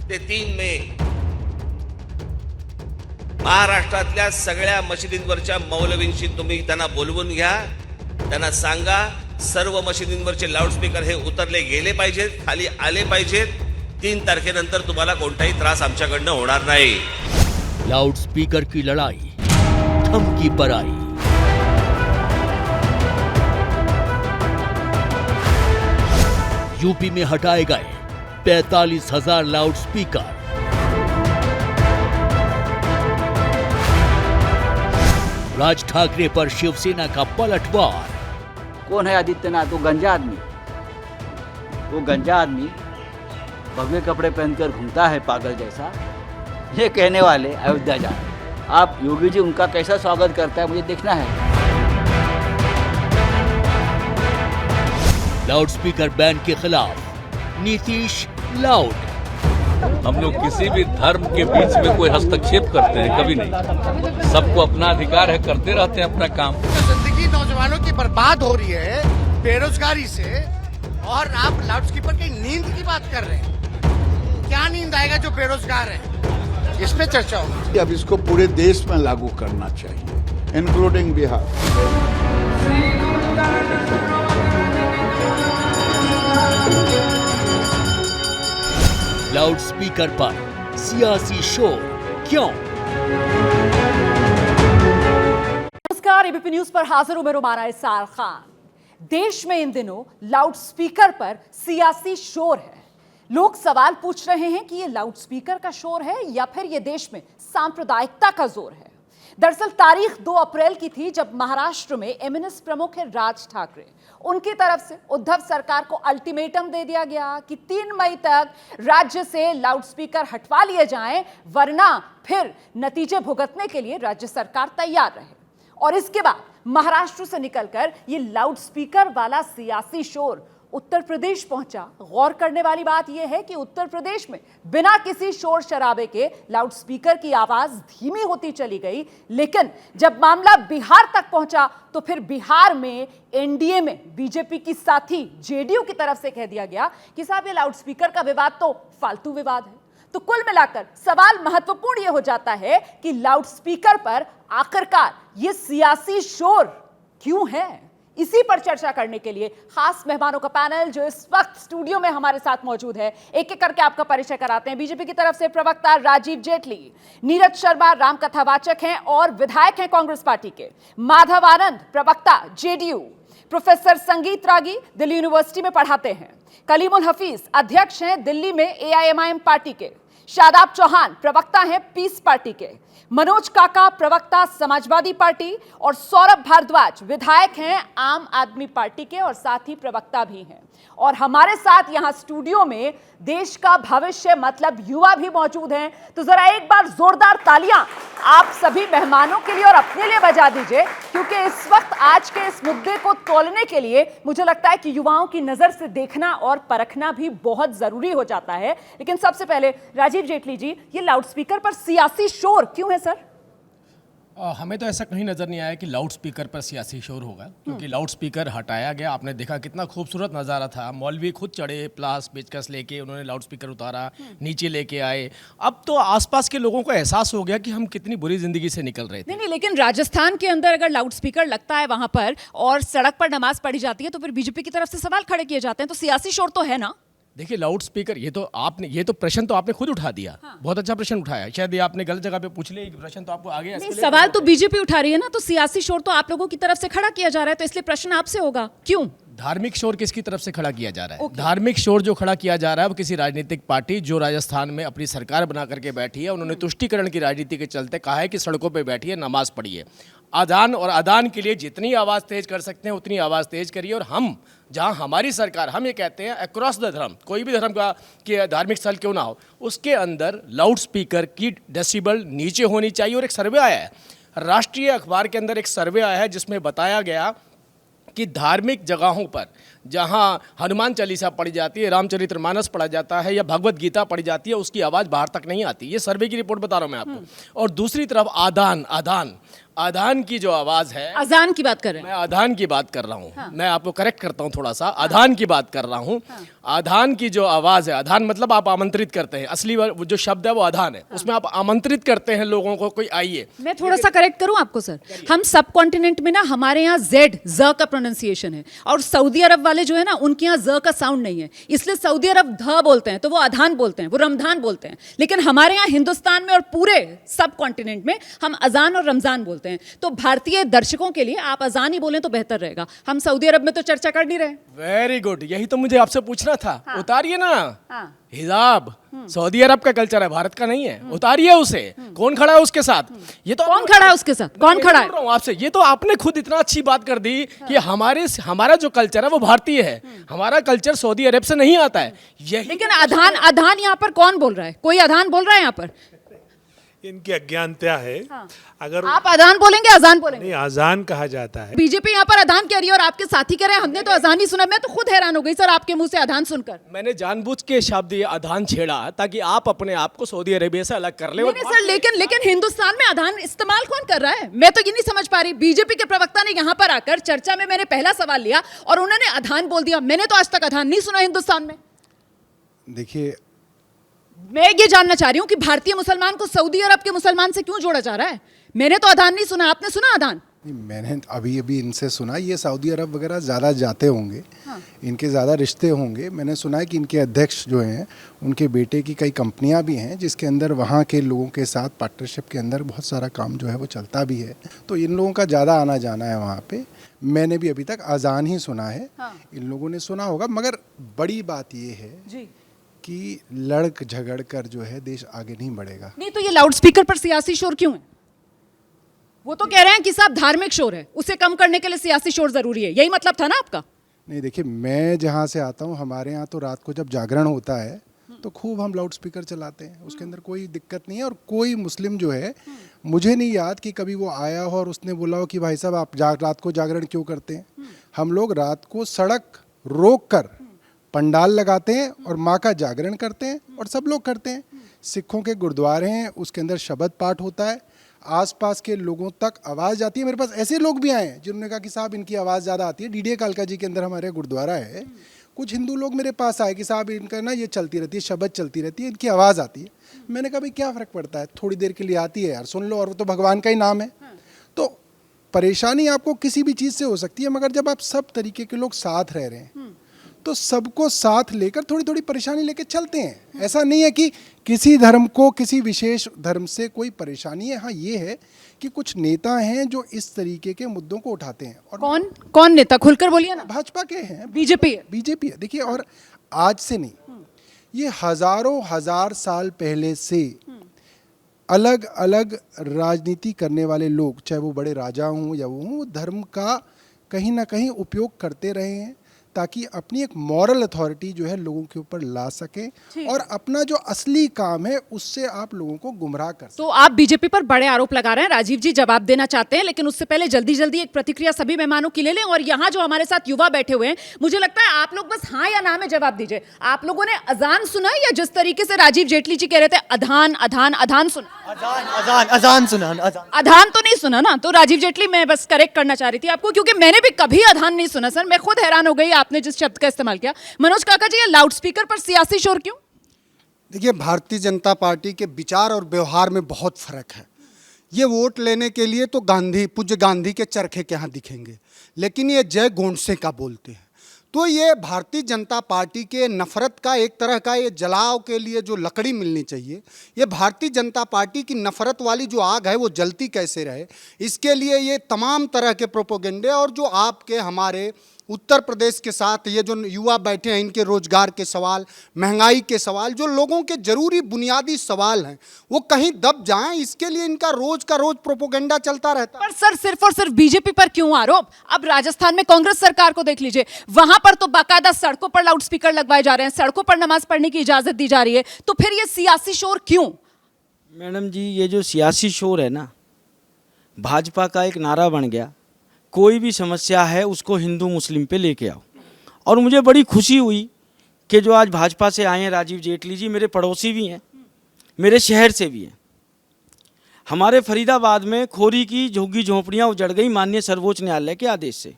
ते 3 मे महाराष्ट्रातल्या सगळ्या मशिदींवरच्या मौलवींशी तुम्ही त्यांना बोलवून घ्या. त्यांना सांगा सर्व मशिदींवरचे लाऊडस्पीकर हे उतरले गेले पाहिजेत, खाली आले पाहिजेत. 3 तारखेनंतर तुम्हाला कोणताही त्रास आमच्याकडनं होणार नाही. लाउडस्पीकर की लड़ाई धमकी पर आई. यूपी में हटाए गए 45,000 लाउडस्पीकर. राज ठाकरे पर शिवसेना का पलटवार. कौन है आदित्यनाथ? वो गंजा आदमी, वो गंजा आदमी भगवे कपड़े पहनकर घूमता है पागल जैसा. ये कहने वाले अयोध्या जा रहे हैं. आप योगी जी उनका कैसा स्वागत करता है मुझे देखना है. लाउडस्पीकर बैन के खिलाफ नीतीश लाउड. हम लोग किसी भी धर्म के बीच में कोई हस्तक्षेप करते हैं कभी नहीं. सबको अपना अधिकार है, करते रहते हैं अपना काम. जिंदगी नौजवानों की बर्बाद हो रही है बेरोजगारी से, और आप लाउडस्पीकर की नींद की बात कर रहे हैं. क्या नींद आएगा जो बेरोजगार है? इस पे चर्चा होगी. अब इसको पूरे देश में लागू करना चाहिए, इंक्लूडिंग बिहार. लाउडस्पीकर पर सियासी शोर क्यों? नमस्कार, एबीपी न्यूज पर हाजिर हूं मैं रुमाना इसार खान. देश में इन दिनों लाउडस्पीकर पर सियासी शोर है. लोग सवाल पूछ रहे हैं कि ये लाउडस्पीकर का शोर है या फिर ये देश में सांप्रदायिकता का जोर है. दरअसल तारीख 2 अप्रैल की थी जब महाराष्ट्र में एमएनएस प्रमुख है राज ठाकरे. उनकी तरफ से उद्धव सरकार को अल्टीमेटम दे दिया गया कि 3 मई तक राज्य से लाउडस्पीकर हटवा लिए जाएं, वरना फिर नतीजे भुगतने के लिए राज्य सरकार तैयार रहे. और इसके बाद महाराष्ट्र से निकलकर ये लाउडस्पीकर वाला सियासी शोर उत्तर प्रदेश पहुंचा. गौर करने वाली बात यह है कि उत्तर प्रदेश में बिना किसी शोर शराबे के लाउडस्पीकर की आवाज धीमी होती चली गई. लेकिन जब मामला बिहार तक पहुंचा तो फिर बिहार में एनडीए में बीजेपी की साथी जेडीयू की तरफ से कह दिया गया कि साहब ये लाउडस्पीकर का विवाद तो फालतू विवाद है. तो कुल मिलाकर सवाल महत्वपूर्ण यह हो जाता है कि लाउडस्पीकर पर आखिरकार ये सियासी शोर क्यों है. इसी पर चर्चा करने के लिए खास मेहमानों का पैनल जो इस वक्त स्टूडियो में हमारे साथ मौजूद है. एक एक करके आपका परिचय कराते हैं. बीजेपी की तरफ से प्रवक्ता राजीव जेटली, नीरज शर्मा रामकथावाचक हैं और विधायक हैं कांग्रेस पार्टी के. माधव आनंद प्रवक्ता जेडीयू, प्रोफेसर संगीत रागी दिल्ली यूनिवर्सिटी में पढ़ाते हैं. कलीमुल हफीज अध्यक्ष हैं दिल्ली में एआईएमआईएम पार्टी के. शादाब चौहान प्रवक्ता हैं पीस पार्टी के. मनोज काका प्रवक्ता समाजवादी पार्टी और सौरभ भारद्वाज विधायक हैं आम आदमी पार्टी के और साथ ही प्रवक्ता भी हैं. और हमारे साथ यहां स्टूडियो में देश का भविष्य मतलब युवा भी मौजूद हैं. तो जरा एक बार जोरदार तालियां आप सभी मेहमानों के लिए और अपने लिए बजा दीजिए, क्योंकि इस वक्त आज के इस मुद्दे को तोलने के लिए मुझे लगता है कि युवाओं की नजर से देखना और परखना भी बहुत जरूरी हो जाता है. लेकिन सबसे पहले राजीव जेटली जी, ये लाउडस्पीकर पर सियासी शोर क्यों है सर? हमें तो ऐसा कहीं नज़र नहीं आया कि लाउड स्पीकर पर सियासी शोर होगा, क्योंकि लाउड स्पीकर हटाया गया. आपने देखा कितना खूबसूरत नज़ारा था. मौलवी खुद चढ़े, प्लास पेचकस लेके उन्होंने लाउड स्पीकर उतारा, नीचे लेके आए. अब तो आसपास के लोगों को एहसास हो गया कि हम कितनी बुरी जिंदगी से निकल रहे थे. नहीं, लेकिन राजस्थान के अंदर अगर लाउडस्पीकर लगता है वहां पर और सड़क पर नमाज पढ़ी जाती है तो फिर बीजेपी की तरफ से सवाल खड़े किए जाते हैं. तो सियासी शोर तो है ना? देखिए, लाउड स्पीकर ये तो प्रश्न तो आपने खुद उठा दिया. हाँ. बहुत अच्छा प्रश्न उठाया. शायद ये आपने गलत जगह पे पूछ लिया. प्रश्न तो आपको आगे सवाल तो बीजेपी उठा रही है ना, तो सियासी शोर तो आप लोगों की तरफ से खड़ा किया जा रहा है, तो इसलिए प्रश्न आपसे होगा क्यों? धार्मिक शोर किसकी तरफ से खड़ा किया जा रहा है? धार्मिक शोर जो खड़ा किया जा रहा है वो किसी राजनीतिक पार्टी जो राजस्थान में अपनी सरकार बना करके बैठी है, उन्होंने तुष्टीकरण की राजनीति के चलते कहा है कि सड़कों पे बैठिए, नमाज पढ़िए. अजान और अदान के लिए जितनी आवाज़ तेज कर सकते हैं उतनी आवाज़ तेज करिए. और हम जहां हमारी सरकार, हम ये कहते हैं अक्रॉस द धर्म, कोई भी धर्म का कि धार्मिक स्थल क्यों ना हो, उसके अंदर लाउड स्पीकर की डेसिबल नीचे होनी चाहिए. और एक सर्वे आया है, राष्ट्रीय अखबार के अंदर एक सर्वे आया है जिसमें बताया गया कि धार्मिक जगहों पर जहां हनुमान चालीसा पढ़ी जाती है, रामचरितमानस पढ़ा जाता है या भगवत गीता पढ़ी जाती है, उसकी आवाज़ बाहर तक नहीं आती. ये सर्वे की रिपोर्ट बता रहा हूं मैं आपको. और दूसरी तरफ आदान अजान की जो आवाज है, अजान की बात कर रहे हैं। मैं अजान की बात कर रहा हूँ। मैं आपको करेक्ट करता हूँ थोड़ा सा, अजान की बात कर रहा हूँ। अजान की जो आवाज है, अजान मतलब आप आमंत्रित करते हैं, असली वो जो शब्द है वो अजान है, उसमें आप आमंत्रित करते हैं लोगों को, कोई आइए। मैं थोड़ा सा करेक्ट करूं आपको सर, हम सब कॉन्टिनेंट में ना, हमारे यहाँ जेड ज का प्रोनाउंसिएशन है, और सऊदी अरब वाले जो है ना, उनके यहाँ ज का साउंड नहीं है, इसलिए सऊदी अरब ध बोलते हैं, तो वो अजान बोलते हैं, वो रमजान बोलते हैं। लेकिन हमारे यहाँ हिंदुस्तान में और पूरे सब कॉन्टिनेंट में हम अजान और रमजान बोलते हैं। तो भारतीय दर्शकों के लिए आप अजान ही बोलें तो बेहतर रहेगा। हम सऊदी अरब में तो चर्चा कर नहीं रहे। वेरी गुड, यही तो मुझे आपसे पूछना था। उतारिए ना हिजाब, सऊदी अरब का कल्चर है, भारत का नहीं है, उतारिए उसे। कौन खड़ा है उसके साथ? ये तो कौन खड़ा है उसके साथ? कौन खड़ा है? बोल रहा हूं आपसे, ये तो आपने खुद इतना अच्छी बात कर दी कि हमारा जो कल्चर है वो भारतीय है, हमारा कल्चर सऊदी अरब से नहीं आता है। यही लेकिन अधान यहाँ पर कौन बोल रहा है? कोई अधान बोल रहा है यहाँ पर? इनकी अज्ञानता है। अगर आप अजान बोलेंगे, अजान बोलेंगे? नहीं, अजान कहा जाता है। बीजेपी यहाँ पर अजान कह रही है और आपके साथी कह रहे हैं हमने तो अजान ही सुना। मैं तो खुद हैरान हो गई सर आपके मुंह से अजान सुनकर। मैंने जानबूझ के शब्द ये अजान छेड़ा ताकि आप अपने आप को सऊदी अरेबिया से अलग कर ले। नहीं सर, लेकिन हिंदुस्तान में अजान इस्तेमाल कौन कर रहा है? मैं तो ये नहीं समझ पा रही। बीजेपी के प्रवक्ता ने यहाँ पर आकर चर्चा में मैंने पहला सवाल लिया और उन्होंने अजान बोल दिया। मैंने तो आज तक अजान नहीं सुना हिंदुस्तान में। देखिए, मैं ये जानना चाह रही हूँ कि भारतीय मुसलमान को सऊदी अरब के मुसलमान से क्यों जोड़ा जा रहा है? मैंने तो अजान नहीं सुना, आपने सुना अजान? मैंने अभी इनसे सुना, ये सऊदी अरब वगैरह ज़्यादा जाते होंगे। इनके ज़्यादा रिश्ते होंगे। मैंने सुना है कि इनके अध्यक्ष जो हैं, उनके बेटे की कई कंपनियां भी हैं जिसके अंदर वहाँ के लोगों के साथ पार्टनरशिप के अंदर बहुत सारा काम जो है वो चलता भी है। तो इन लोगों का ज़्यादा आना जाना है वहाँ पे। मैंने भी अभी तक अजान ही सुना है। इन लोगों ने सुना होगा, मगर बड़ी बात ये है कि लड़ झगड़ कर जो है देश आगे नहीं बढ़ेगा। नहीं तो ये लाउड स्पीकर पर सियासी शोर क्यों है? वो तो कह रहे हैं कि साहब धार्मिक शोर है, उसे कम करने के लिए सियासी शोर जरूरी है, यही मतलब था ना आपका? नहीं, देखिए, मैं जहाँ से आता हूँ, हमारे यहाँ तो रात को जब जागरण होता है तो खूब हम लाउड स्पीकर चलाते हैं, उसके अंदर कोई दिक्कत नहीं है। और कोई मुस्लिम जो है, मुझे नहीं याद कि कभी वो आया हो और उसने बोला हो कि भाई साहब आप रात को जागरण क्यों करते हैं। हम लोग रात को सड़क रोक कर पंडाल लगाते हैं और माँ का जागरण करते हैं, और सब लोग करते हैं। सिखों के गुरुद्वारे हैं, उसके अंदर शब्द पाठ होता है, आसपास के लोगों तक आवाज़ जाती है। मेरे पास ऐसे लोग भी आए हैं जिन्होंने कहा कि साहब इनकी आवाज़ ज़्यादा आती है। डीडीए कालका जी के अंदर हमारे गुरुद्वारा है, कुछ हिंदू लोग मेरे पास आए कि साहब इनका ना ये चलती रहती है, शब्द चलती रहती है, इनकी आवाज़ आती है। मैंने कहा भाई क्या फ़र्क पड़ता है, थोड़ी देर के लिए आती है यार, सुन लो, और वो तो भगवान का ही नाम है। तो परेशानी आपको किसी भी चीज़ से हो सकती है, मगर जब आप सब तरीके के लोग साथ रह रहे हैं तो सबको साथ लेकर थोड़ी थोड़ी परेशानी लेकर चलते हैं। ऐसा नहीं है कि किसी धर्म को किसी विशेष धर्म से कोई परेशानी है। हाँ, ये है कि कुछ नेता हैं जो इस तरीके के मुद्दों को उठाते हैं। और कौन नेता? खुलकर बोलिए ना। भाजपा के हैं, बीजेपी है। बीजेपी है। देखिए, और आज से नहीं, ये हजारों हजार साल पहले से अलग अलग राजनीति करने वाले लोग, चाहे वो बड़े राजा हों या वो धर्म का कहीं ना कहीं उपयोग करते रहे हैं ताकि अपनी एक मॉरल अथॉरिटी जो है लोगों के ऊपर ला सके, और अपना जो असली काम है उससे आप लोगों को गुमराह कर सकें। तो आप बीजेपी पर बड़े आरोप लगा रहे हैं। राजीव जी जवाब देना चाहते हैं, लेकिन उससे पहले जल्दी जल्दी एक प्रतिक्रिया सभी मेहमानों की ले लें। और यहाँ जो हमारे साथ युवा बैठे हुए हैं, मुझे लगता है आप लोग बस हाँ या ना में जवाब दीजिए। आप लोगों ने अजान सुना या जिस तरीके से राजीव जेटली जी कह रहे थे अधान अधान अधान सुना? अजान सुना। अधान तो नहीं सुना ना? तो राजीव जेटली, मैं बस करेक्ट करना चाह रही थी आपको, क्योंकि मैंने भी कभी अधान नहीं सुना सर। मैं खुद हैरान हो गई आपने जिस शब्द का इस्तेमाल किया। मनोज काका जी, ये लाउड स्पीकर पर सियासी शोर क्यों? देखिए, भारतीय जनता पार्टी के विचार और व्यवहार में बहुत फर्क है। ये वोट लेने के लिए तो पूज्य गांधी के चरखे के यहाँ दिखेंगे, लेकिन ये जय गोंडसे का बोलते हैं। तो ये भारतीय जनता पार्टी के नफरत का एक तरह का ये जलाव के लिए जो लकड़ी मिलनी चाहिए, ये भारतीय जनता पार्टी की नफरत वाली जो आग है वो जलती कैसे रहे, इसके लिए ये तमाम तरह के प्रोपोगेंडे, और जो आपके हमारे उत्तर प्रदेश के साथ ये जो युवा बैठे हैं, इनके रोजगार के सवाल, महंगाई के सवाल, जो लोगों के जरूरी बुनियादी सवाल हैं, वो कहीं दब जाएं, इसके लिए इनका रोज का रोज प्रोपोगेंडा चलता रहता है। पर सर, सिर्फ और सिर्फ बीजेपी पर क्यों आरोप? अब राजस्थान में कांग्रेस सरकार को देख लीजिए, वहां पर तो बाकायदा सड़कों पर लाउड स्पीकर लगवाए जा रहे हैं, सड़कों पर नमाज पढ़ने की इजाजत दी जा रही है। तो फिर ये सियासी शोर क्यों? मैडम जी, ये जो सियासी शोर है ना, भाजपा का एक नारा बन गया, कोई भी समस्या है उसको हिंदू मुस्लिम पे लेके आओ। और मुझे बड़ी खुशी हुई कि जो आज भाजपा से आए हैं राजीव जेटली जी, मेरे पड़ोसी भी हैं, मेरे शहर से भी हैं। हमारे फरीदाबाद में खोरी की झुग्गी झोंपड़ियाँ उजड़ गई माननीय सर्वोच्च न्यायालय के आदेश से।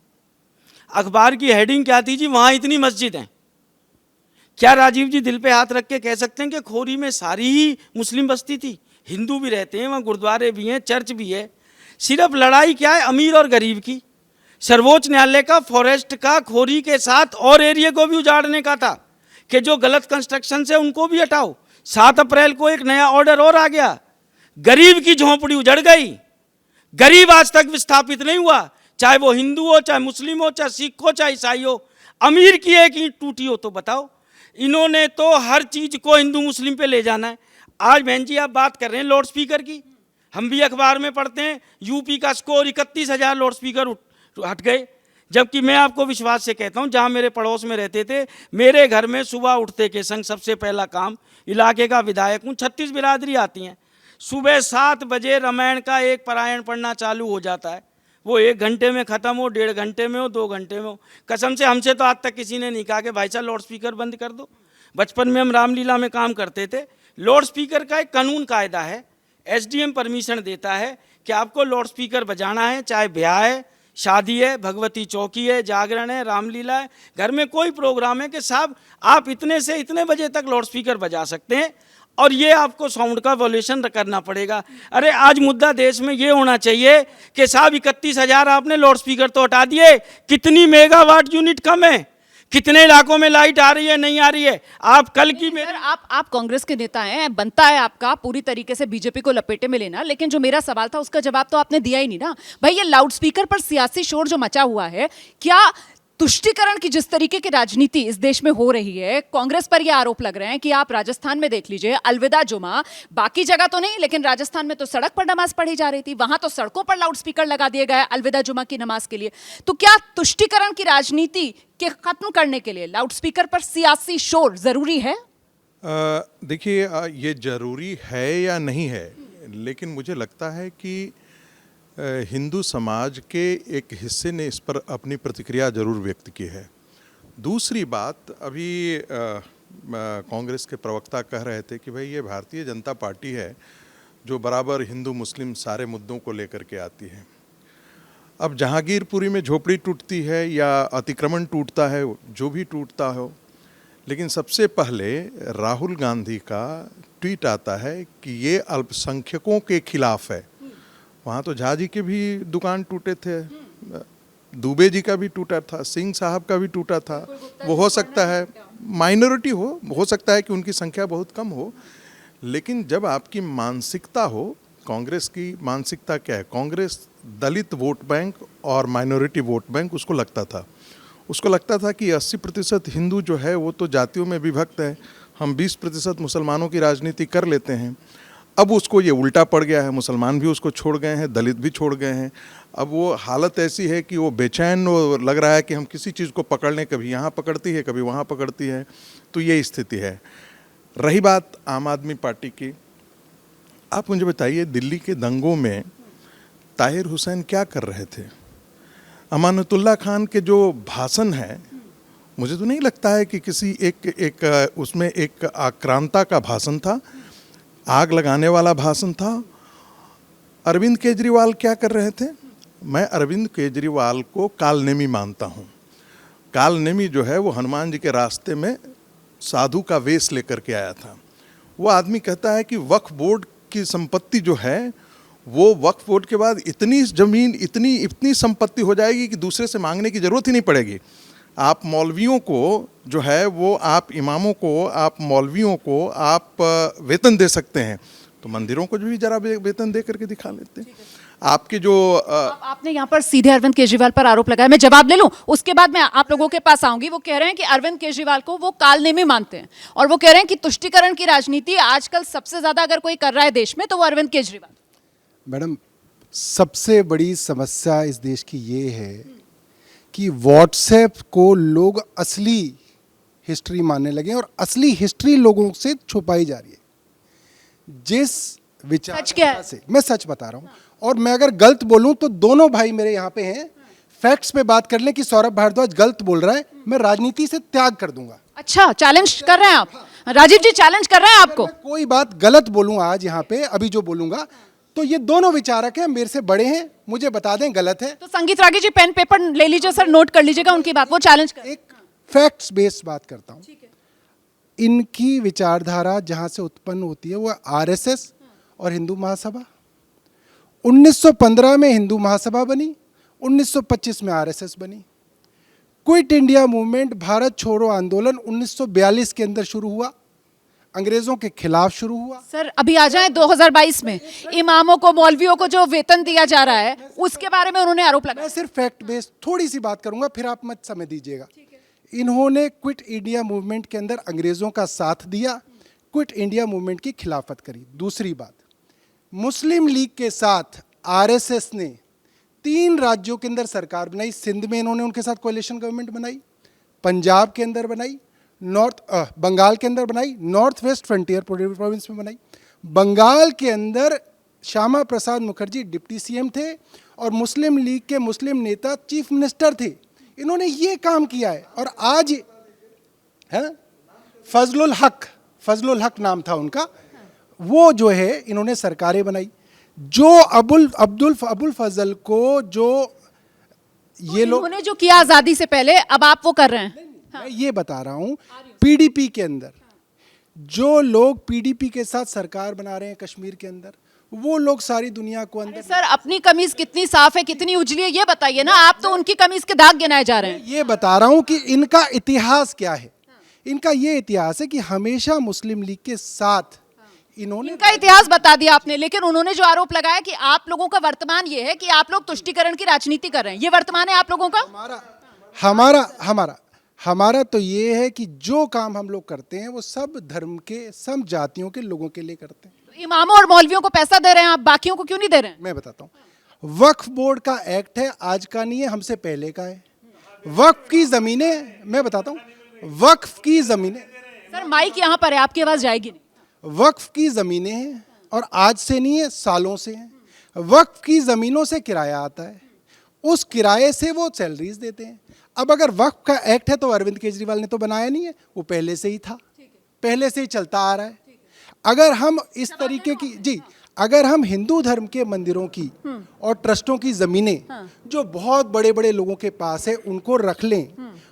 अखबार की हेडिंग क्या थी जी, वहाँ इतनी मस्जिद हैं। क्या राजीव जी दिल पे हाथ रख के कह सकते हैं कि खोरी में सारी ही मुस्लिम बस्ती थी? हिंदू भी रहते हैं वहाँ, गुरुद्वारे भी हैं, चर्च भी है। सिर्फ लड़ाई क्या है, अमीर और गरीब की। सर्वोच्च न्यायालय का फॉरेस्ट का खोरी के साथ और एरिया को भी उजाड़ने का था कि जो गलत कंस्ट्रक्शन से उनको भी हटाओ। 7 अप्रैल को एक नया ऑर्डर और आ गया, गरीब की झोंपड़ी उजड़ गई। गरीब आज तक विस्थापित नहीं हुआ, चाहे वो हिंदू हो, चाहे मुस्लिम हो, चाहे सिख हो, चाहे ईसाई हो। अमीर की एक ईंट टूटी हो तो बताओ। इन्होंने तो हर चीज को हिंदू मुस्लिम पे ले जाना है। आज बहन जी आप बात कर रहे हैं लाउड स्पीकर की, हम भी अखबार में पढ़ते हैं यूपी का स्कोर 31,000 लाउड स्पीकर हट गए। जबकि मैं आपको विश्वास से कहता हूं, जहां मेरे पड़ोस में रहते थे, मेरे घर में सुबह उठते के संग सबसे पहला काम, इलाके का विधायक हूं, 36 बिरादरी आती हैं, सुबह 7 बजे रामायण का एक पारायण पढ़ना चालू हो जाता है। वो 1 घंटे में ख़त्म हो, 1.5 घंटे में हो, 2 घंटे में हो। कसम से हमसे तो आज तक किसी ने नहीं कहा कि भाई साहब लाउड स्पीकर बंद कर दो। बचपन में हम रामलीला में काम करते थे, लाउड स्पीकर का एक कानून कायदा है, एसडीएम परमिशन देता है कि आपको लाउड स्पीकर बजाना है, चाहे ब्याह है, शादी है, भगवती चौकी है, जागरण है, रामलीला है, घर में कोई प्रोग्राम है कि साहब आप इतने से इतने बजे तक लाउड स्पीकर बजा सकते हैं और ये आपको साउंड का वॉल्यूशन करना पड़ेगा। अरे आज मुद्दा देश में ये होना चाहिए कि साहब 31,000 आपने लाउड स्पीकर तो हटा दिए, कितनी मेगावाट यूनिट कम है, कितने इलाकों में लाइट आ रही है, नहीं आ रही है। आप कल की आप कांग्रेस के नेता हैं, बनता है आपका पूरी तरीके से बीजेपी को लपेटे में लेना, लेकिन जो मेरा सवाल था उसका जवाब तो आपने दिया ही नहीं ना। भाई ये लाउड स्पीकर पर सियासी शोर जो मचा हुआ है, क्या तुष्टीकरण की जिस तरीके की राजनीति इस देश में हो रही है, कांग्रेस पर यह आरोप लग रहे हैं कि आप राजस्थान में देख लीजिए, अलविदा जुमा, बाकी जगह तो नहीं लेकिन राजस्थान में तो सड़क पर नमाज पढ़ी जा रही थी, वहां तो सड़कों पर लाउड स्पीकर लगा दिए गए अलविदा जुमा की नमाज के लिए। तो क्या तुष्टीकरण की राजनीति के खत्म करने के लिए लाउड स्पीकर पर सियासी शोर जरूरी है? देखिए, ये जरूरी है या नहीं है, लेकिन मुझे लगता है कि हिंदू समाज के एक हिस्से ने इस पर अपनी प्रतिक्रिया जरूर व्यक्त की है। दूसरी बात, अभी कांग्रेस के प्रवक्ता कह रहे थे कि भाई ये भारतीय जनता पार्टी है जो बराबर हिंदू मुस्लिम सारे मुद्दों को लेकर के आती है। अब जहांगीरपुरी में झोपड़ी टूटती है या अतिक्रमण टूटता है, जो भी टूटता हो, लेकिन सबसे पहले राहुल गांधी का ट्वीट आता है कि ये अल्पसंख्यकों के खिलाफ है। वहाँ तो झा जी के भी दुकान टूटे थे, दुबे जी का भी टूटा था, सिंह साहब का भी टूटा था। वो हो सकता है माइनॉरिटी हो सकता है कि उनकी संख्या बहुत कम हो, लेकिन जब आपकी मानसिकता हो, कांग्रेस की मानसिकता क्या है, कांग्रेस दलित वोट बैंक और माइनॉरिटी वोट बैंक उसको लगता था कि 80% हिंदू जो है वो तो जातियों में विभक्त है, हम 20% मुसलमानों की राजनीति कर लेते हैं। अब उसको ये उल्टा पड़ गया है, मुसलमान भी उसको छोड़ गए हैं, दलित भी छोड़ गए हैं। अब वो हालत ऐसी है कि वो बेचैन लग रहा है कि हम किसी चीज़ को पकड़ लें, कभी यहाँ पकड़ती है, कभी वहाँ पकड़ती है, तो ये स्थिति है। रही बात आम आदमी पार्टी की, आप मुझे बताइए दिल्ली के दंगों में ताहिर हुसैन क्या कर रहे थे? अमानतुल्लाह खान के जो भाषण है, मुझे तो नहीं लगता है कि किसी एक उसमें एक आक्रांता का भाषण था, आग लगाने वाला भाषण था। अरविंद केजरीवाल क्या कर रहे थे? मैं अरविंद केजरीवाल को कालनेमी मानता हूँ। कालनेमी जो है वो हनुमान जी के रास्ते में साधु का वेश लेकर के आया था। वो आदमी कहता है कि वक्फ बोर्ड की संपत्ति जो है वो वक्फ बोर्ड के बाद इतनी जमीन इतनी संपत्ति हो जाएगी कि दूसरे से मांगने की जरूरत ही नहीं पड़ेगी। आप मौलवियों को जो है वो, आप इमामों को, आप मौलवियों को आप वेतन दे सकते हैं, तो मंदिरों को जो भी जरा वेतन दे करके दिखा लेते हैं। आपके जो आपने यहाँ पर सीधे अरविंद केजरीवाल पर आरोप लगाया, मैं जवाब ले लूं, उसके बाद मैं आप लोगों के पास आऊंगी। वो कह रहे हैं कि अरविंद केजरीवाल को वो कालनेमी मानते हैं और वो कह रहे हैं कि तुष्टीकरण की राजनीति आजकल सबसे ज्यादा अगर कोई कर रहा है देश में तो वो अरविंद केजरीवाल। मैडम, सबसे बड़ी समस्या इस देश की ये है कि व्हाट्सएप को लोग असली हिस्ट्री मानने लगे और असली हिस्ट्री लोगों से छुपाई जा रही है। जिस विचार से, मैं सच बता रहा हूं, और मैं अगर गलत बोलूं तो दोनों भाई मेरे यहाँ पे हैं, फैक्ट्स पे बात कर लें कि सौरभ भारद्वाज गलत बोल रहा है, मैं राजनीति से त्याग कर दूंगा। अच्छा, चैलेंज कर रहे हैं आप? राजीव जी चैलेंज कर रहे हैं आपको? कोई बात गलत बोलूं आज यहाँ पे, अभी जो बोलूंगा, तो ये दोनों विचारक हैं, मेरे से बड़े हैं, मुझे बता दें गलत है। तो संगीत रागी जी पेन पेपर ले लीजिए सर, नोट कर लीजिएगा उनकी बात, वो चैलेंज कर। एक फैक्ट्स बेस्ड बात करता हूँ। इनकी विचारधारा जहाँ से उत्पन्न होती है वो आरएसएस और हिंदू महासभा। 1915 में हिंदू महासभा बनी, 1925 में आरएसएस बनी। क्विट इंडिया मूवमेंट, भारत छोड़ो आंदोलन 1942 के अंदर शुरू हुआ, अंग्रेजों के खिलाफ शुरू हुआ। सर अभी आ जाएं 2022 में, इमामों को, मौलवियों को जो वेतन दिया जा रहा है उसके बारे में उन्होंने आरोप लगाया। मैं सिर्फ फैक्ट बेस्ड थोड़ी सी बात करूंगा, फिर आप मत समय दीजिएगा। इन्होंने क्विट इंडिया मूवमेंट के अंदर अंग्रेजों का साथ दिया, क्विट इंडिया मूवमेंट की खिलाफत करी। दूसरी बात, मुस्लिम लीग के साथ आरएसएस ने 3 राज्यों के अंदर सरकार बनाई। सिंध में इन्होंने उनके साथ कोalition गवर्नमेंट बनाई, पंजाब के अंदर बनाई, बंगाल के अंदर बनाई, नॉर्थ वेस्ट फ्रंटियर प्रोविंस में बनाई। बंगाल के अंदर श्यामा प्रसाद मुखर्जी डिप्टी सीएम थे और मुस्लिम लीग के मुस्लिम नेता चीफ मिनिस्टर थे। इन्होंने ये काम किया है। और आज है फजलुल हक नाम था उनका, वो जो है इन्होंने सरकारें बनाई। जो अबुल फजल को जो ये लोग उन्होंने जो किया आजादी से पहले, अब आप वो कर रहे हैं। मैं ये बता रहा हूँ, पीडीपी के अंदर जो लोग पीडीपी के साथ सरकार बना रहे हैं कश्मीर के अंदर, वो लोग सारी दुनिया को अंदर। सर अपनी कमीज कितनी साफ है, कितनी उजली है, ये बताइए ना। आप तो उनकी कमीज के दाग गिनाए जा रहे हैं। ये बता रहा हूँ कि इनका इतिहास क्या है। इनका ये इतिहास है कि हमेशा मुस्लिम लीग के साथ इन्होंने। इनका इतिहास बता दिया आपने, लेकिन उन्होंने जो आरोप लगाया कि आप लोगों का वर्तमान ये है कि आप लोग तुष्टीकरण की राजनीति कर रहे हैं, ये वर्तमान है आप लोगों का। हमारा तो ये है कि जो काम हम लोग करते हैं वो सब धर्म के, सब जातियों के लोगों के लिए करते हैं। तो इमामों और मौलवियों को पैसा दे रहे हैं आप, बाकियों को क्यों नहीं दे रहे हैं? मैं बताता हूँ, वक्फ बोर्ड का एक्ट है, आज का नहीं है, हमसे पहले का है। वक्फ की जमीनें, मैं बताता हूँ, वक्फ की जमीनें। सर माइक यहाँ पर है, आपकी आवाज जाएगी नहीं। वक्फ की जमीनें हैं और आज से नहीं है, सालों से हैं। वक्फ की जमीनों से किराया आता है, उस किराए से वो सैलरीज देते हैं। अब अगर वक्फ का एक्ट है तो अरविंद केजरीवाल ने तो बनाया नहीं है, वो पहले से ही था, पहले से ही चलता आ रहा है। अगर हम इस तरीके की अगर हम हिंदू धर्म के मंदिरों की और ट्रस्टों की जमीनें जो बहुत बड़े बड़े लोगों के पास है उनको रख लें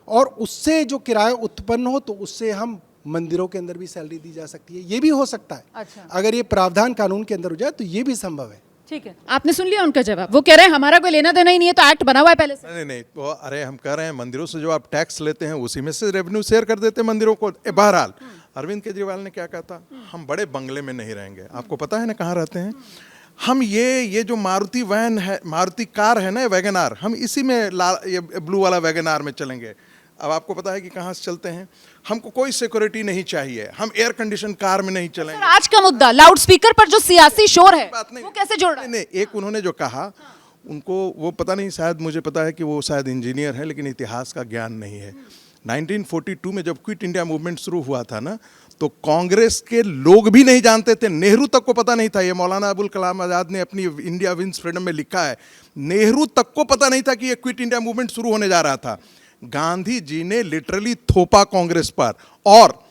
और उससे जो किराया उत्पन्न हो तो उससे हम मंदिरों के अंदर भी सैलरी दी जा सकती है। ये भी हो सकता है। अच्छा। अगर ये प्रावधान कानून के अंदर हो जाए तो ये भी संभव है। ठीक है, आपने सुन लिया उनका जवाब। वो कह रहे हैं हमारा कोई लेना देना ही नहीं है, तो एक्ट बना हुआ है पहले से। नहीं तो अरे हम कह रहे हैं मंदिरों से जो आप टैक्स लेते हैं उसी में से रेवेन्यू शेयर कर देते हैं मंदिरों को। बहरहाल अरविंद केजरीवाल ने क्या कहा था, हम बड़े बंगले में नहीं रहेंगे। आपको पता है ना कहाँ रहते हैं हम? ये जो मारुति वैन है, मारुति कार है ना, वैगन आर, हम इसी में ये ब्लू वाला वैगन आर में चलेंगे। अब आपको पता है कि कहाँ से चलते हैं। हमको कोई सिक्योरिटी नहीं चाहिए, हम एयर कंडीशन कार में नहीं चलेंगे। सर, आज का मुद्दा लाउड स्पीकर पर जो सियासी शोर है वो कैसे जोड़ रहा है? नहीं, एक उन्होंने जो कहा उनको वो पता नहीं, शायद मुझे पता है कि वो शायद इंजीनियर है लेकिन इतिहास का ज्ञान नहीं है। 1942 में जब क्विट इंडिया मूवमेंट शुरू हुआ था ना, तो कांग्रेस के लोग भी नहीं जानते थे, नेहरू तक को पता नहीं था। ये मौलाना अबुल कलाम आज़ाद ने अपनी इंडिया विंस फ्रीडम में लिखा है, नेहरू तक को पता नहीं था कि ये क्विट इंडिया मूवमेंट शुरू होने जा रहा था। गांधी जी ने लिटरली थोपा कांग्रेस पर, और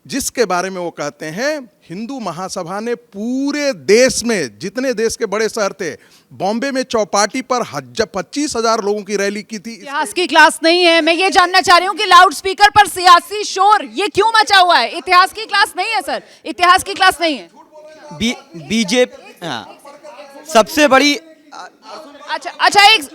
जिसके बारे में वो कहते हैं हिंदू महासभा ने पूरे देश में जितने देश के बड़े शहर थे, बॉम्बे में चौपाटी पर 25,000 लोगों की रैली की थी। इतिहास की क्लास नहीं है। मैं ये जानना चाह रही हूँ कि लाउड स्पीकर पर सियासी शोर ये क्यों मचा हुआ है? इतिहास की क्लास नहीं है सर, इतिहास की क्लास नहीं है। बीजेपी सबसे बड़ी। अच्छा एक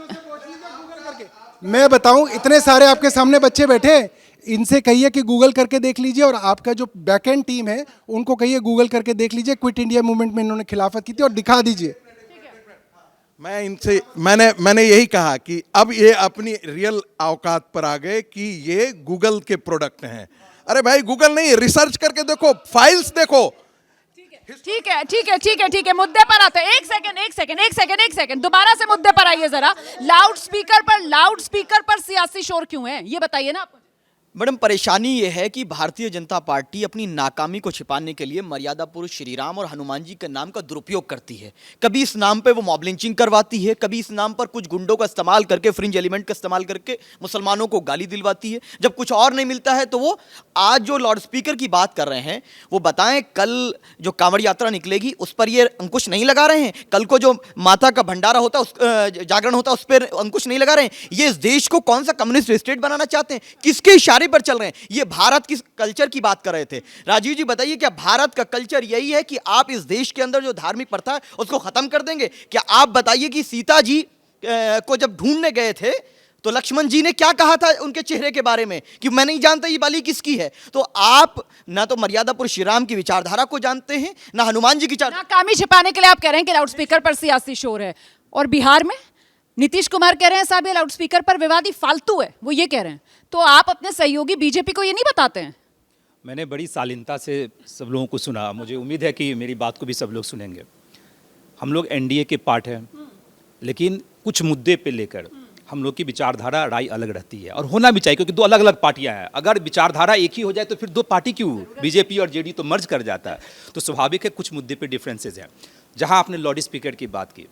मैं बताऊं, इतने सारे आपके सामने बच्चे बैठे, इनसे कहिए कि गूगल करके देख लीजिए, और आपका जो बैकएंड टीम है उनको कहिए गूगल करके देख लीजिए, क्विट इंडिया मूवमेंट में इन्होंने खिलाफत की थी, और दिखा दीजिए। मैं इनसे मैंने यही कहा कि अब ये अपनी रियल औकात पर आ गए कि ये गूगल के प्रोडक्ट हैं। अरे भाई गूगल नहीं, रिसर्च करके देखो, फाइल्स देखो। ठीक है, मुद्दे पर आते हैं। एक सेकंड, दोबारा से मुद्दे पर आइए जरा। लाउड स्पीकर पर सियासी शोर क्यों है, ये बताइए ना आप। मैडम परेशानी ये है कि भारतीय जनता पार्टी अपनी नाकामी को छिपाने के लिए मर्यादा पुरुष श्री राम और हनुमान जी के नाम का दुरुपयोग करती है। कभी इस नाम पे वो मॉब लिंचिंग करवाती है, कभी इस नाम पर कुछ गुंडों का इस्तेमाल करके, फ्रिंज एलिमेंट का इस्तेमाल करके मुसलमानों को गाली दिलवाती है। जब कुछ और नहीं मिलता है तो वो आज जो लाउड स्पीकर की बात कर रहे हैं वो बताएं, कल जो कांवड़ यात्रा निकलेगी उस पर ये अंकुश नहीं लगा रहे हैं, कल को जो माता का भंडारा होता है, जागरण होता है, उस पर अंकुश नहीं लगा रहे हैं। ये इस देश को कौन सा कम्युनिस्ट स्टेट बनाना चाहते हैं? किसके इशारे पर चल रहे हैं? ये भारत की कल्चर की बात कर रहे थे। राजीव जी बताइए, क्या भारत का कल्चर यही है कि आप इस देश के अंदर जो धार्मिक प्रथा है उसको खत्म कर देंगे? क्या आप बताइए कि सीता जी को जब ढूंढने गए थे तो लक्ष्मण जी ने क्या कहा था उनके चेहरे के बारे में कि मैं नहीं जानता ये बाली किसकी है? तो आप ना तो मर्यादा पुरुष श्री राम की विचारधारा को जानते हैं, ना हनुमान जी की नाकामी छिपाने के लिए आप कह रहे हैं कि लाउडस्पीकर पर सियासी शोर है। और बिहार में नीतीश कुमार कह रहे हैं साहब ये लाउडस्पीकर पर विवादी फालतू है, वो ये कह रहे हैं। तो आप अपने सहयोगी बीजेपी को ये नहीं बताते हैं? मैंने बड़ी शालीनता से सब लोगों को सुना, मुझे उम्मीद है कि मेरी बात को भी सब लोग सुनेंगे। हम लोग एनडीए के पार्ट हैं, लेकिन कुछ मुद्दे पे लेकर हम लोग की विचारधारा राय अलग रहती है और होना भी चाहिए, क्योंकि दो अलग अलग पार्टियां हैं। अगर विचारधारा एक ही हो जाए तो फिर दो पार्टी क्यों? बीजेपी और जेडी तो मर्ज कर जाता है। तो स्वाभाविक है कुछ मुद्दे पे डिफरेंसेज हैं। जहां आपने लाउड स्पीकर की बात की,